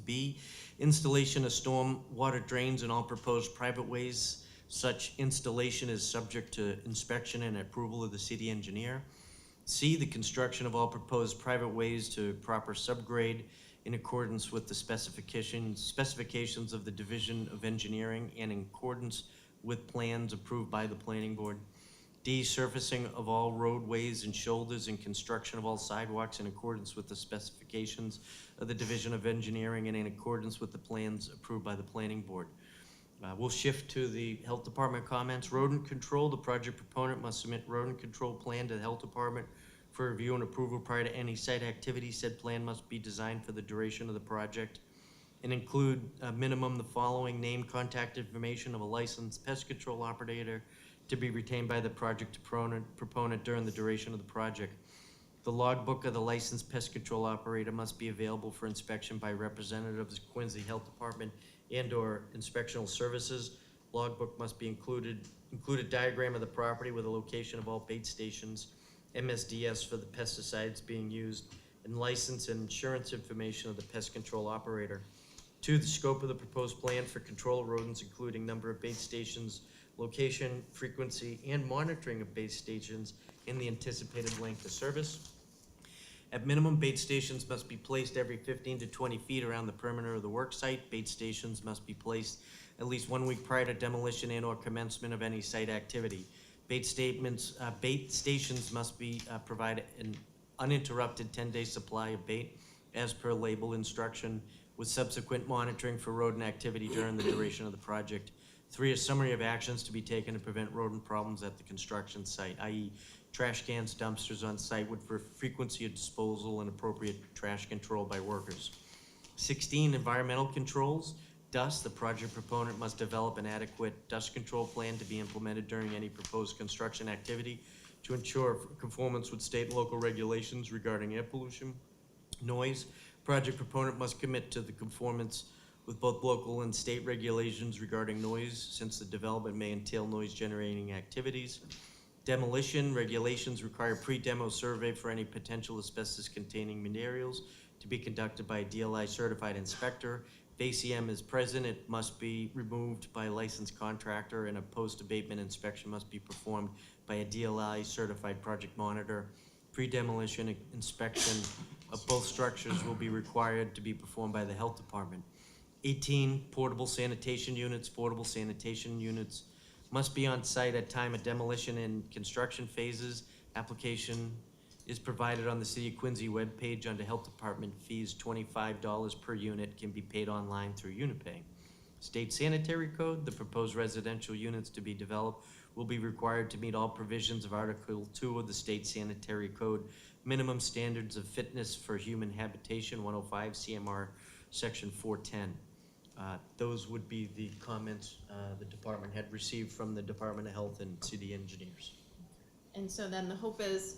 B, installation of storm water drains in all proposed private ways. Such installation is subject to inspection and approval of the city engineer. C, the construction of all proposed private ways to proper subgrade in accordance with the specifications of the Division of Engineering and in accordance with plans approved by the planning board. D, surfacing of all roadways and shoulders and construction of all sidewalks in accordance with the specifications of the Division of Engineering and in accordance with the plans approved by the planning board. We'll shift to the Health Department comments. Rodent control, the project proponent must submit rodent control plan to the Health Department for review and approval prior to any site activity. Said plan must be designed for the duration of the project and include minimum the following: name, contact information of a licensed pest control operator to be retained by the project proponent during the duration of the project. The logbook of the licensed pest control operator must be available for inspection by representatives of Quincy Health Department and/or inspectional services. Logbook must be include diagram of the property with a location of all bait stations, MSDS for the pesticides being used, and license and insurance information of the pest control operator. 2, the scope of the proposed plan for control of rodents, including number of bait stations, location, frequency, and monitoring of bait stations, and the anticipated length of service. At minimum, bait stations must be placed every 15 to 20 feet around the perimeter of the work site. Bait stations must be placed at least 1 week prior to demolition and/or commencement of any site activity. Bait stations must be provide an uninterrupted 10-day supply of bait as per label instruction, with subsequent monitoring for rodent activity during the duration of the project. 3, a summary of actions to be taken to prevent rodent problems at the construction site, i.e. trash cans, dumpsters on site with frequency of disposal and appropriate trash control by workers. 16, environmental controls. Dust, the project proponent must develop an adequate dust control plan to be implemented during any proposed construction activity to ensure conformance with state and local regulations regarding air pollution. Noise, project proponent must commit to the conformance with both local and state regulations regarding noise, since the development may entail noise-generating activities. Demolition, regulations require pre-demo survey for any potential asbestos-containing materials to be conducted by a DLI certified inspector. If ACM is present, it must be removed by a licensed contractor, and a post-abatement inspection must be performed by a DLI certified project monitor. Pre-demolition inspection of both structures will be required to be performed by the Health Department. 18, portable sanitation units. Portable sanitation units must be on site at time of demolition and construction phases. Application is provided on the City of Quincy webpage under Health Department fees. $25 per unit can be paid online through Unipay. State Sanitary Code, the proposed residential units to be developed will be required to meet all provisions of Article 2 of the State Sanitary Code, minimum standards of fitness for human habitation, 105 CMR Section 410. Those would be the comments the department had received from the Department of Health and city engineers. And so then the hope is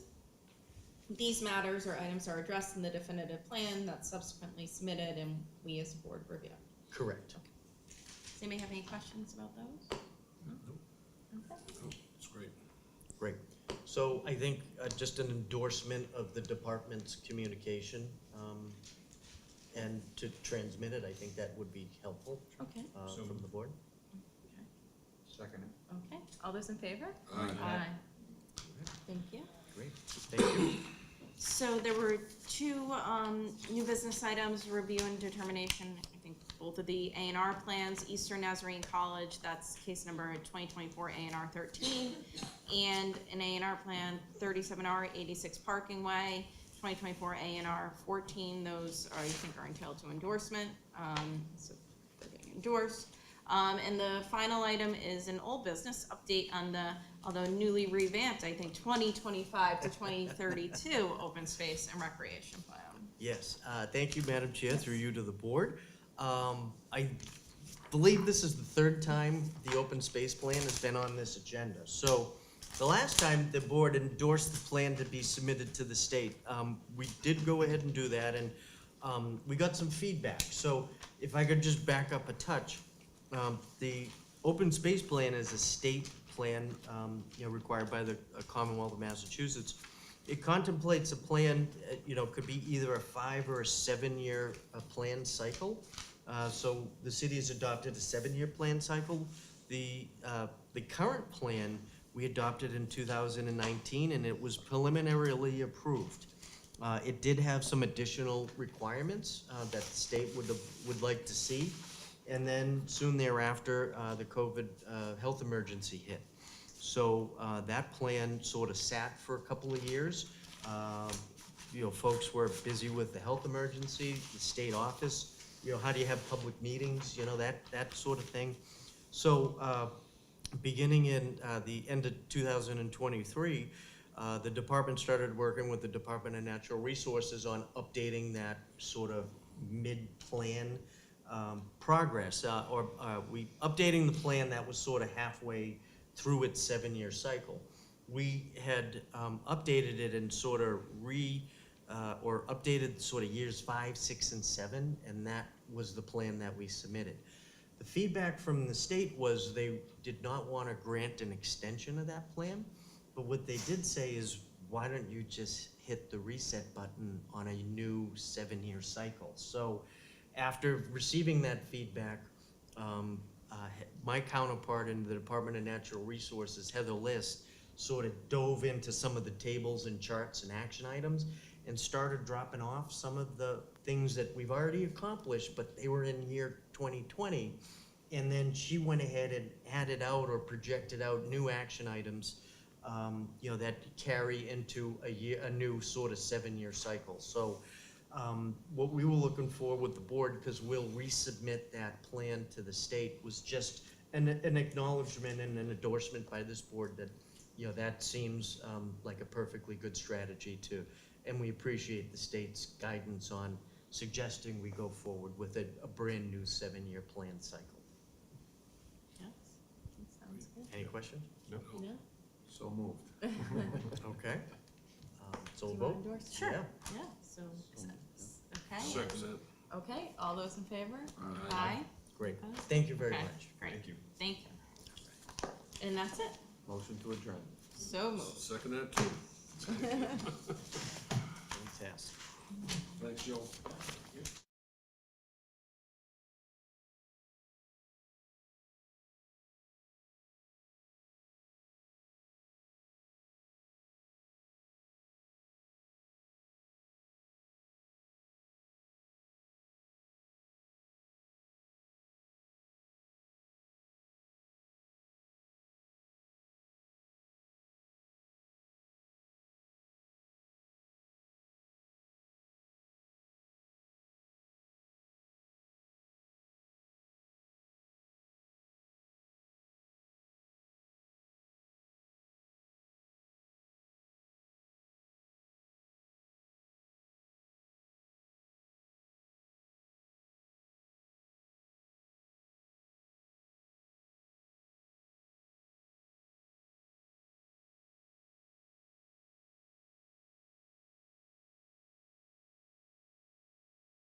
these matters or items are addressed in the definitive plan that's subsequently submitted and we as a board review. Correct. Does anybody have any questions about those? Okay. It's great. Great. So I think just an endorsement of the department's communication and to transmit it, I think that would be helpful Okay. from the board. Second. Okay. All those in favor? Aye. Thank you. Great. Thank you. So there were 2 new business items, review and determination. I think both of the A&R plans, Eastern Nazarene College, that's case number 2024 A&R 13, and an A&R plan 37R 86 Parking Way, 2024 A&R 14. Those are, I think, are entitled to endorsement, so they're getting endorsed. And the final item is an old business update on the, although newly revamped, I think, 2025 to 2032 open space and recreation plan. Yes, thank you, Madam Chair, through you to the board. I believe this is the third time the open space plan has been on this agenda. So the last time the board endorsed the plan to be submitted to the state, we did go ahead and do that, and we got some feedback. So if I could just back up a touch, the open space plan is a state plan, required by the Commonwealth of Massachusetts. It contemplates a plan, could be either a 5 or a 7 year plan cycle. So the city has adopted a 7-year plan cycle. The current plan we adopted in 2019, and it was preliminarily approved. It did have some additional requirements that the state would like to see. And then soon thereafter, the COVID health emergency hit. So that plan sort of sat for a couple of years. Folks were busy with the health emergency, the state office, how do you have public meetings, that sort of thing. So beginning in the end of 2023, the department started working with the Department of Natural Resources on updating that sort of mid-plan progress, we updating the plan that was sort of halfway through its 7-year cycle. We had updated it and sort of updated sort of years 5, 6, and 7, and that was the plan that we submitted. The feedback from the state was they did not want to grant an extension of that plan, but what they did say is, why don't you just hit the reset button on a new 7-year cycle? So after receiving that feedback, my counterpart in the Department of Natural Resources, Heather List, sort of dove into some of the tables and charts and action items and started dropping off some of the things that we've already accomplished, but they were in year 2020. And then she went ahead and added out or projected out new action items, that carry into a new sort of 7-year cycle. So what we were looking for with the board, because we'll resubmit that plan to the state, was just an acknowledgement and an endorsement by this board that, that seems like a perfectly good strategy too. And we appreciate the state's guidance on suggesting we go forward with a brand new 7-year plan cycle. Yes, that sounds good. Any questions? No. No? So moved. Okay. So Do we'll you wanna vote? endorse? Sure, Yeah. yeah, so, okay. Second. Okay, all those in favor? Aye. Great. Thank you very Okay, much. Great, Thank you. thank you. And that's it, Motion to adjourn. so moved. Second that too. Fantastic. Thanks, Joe.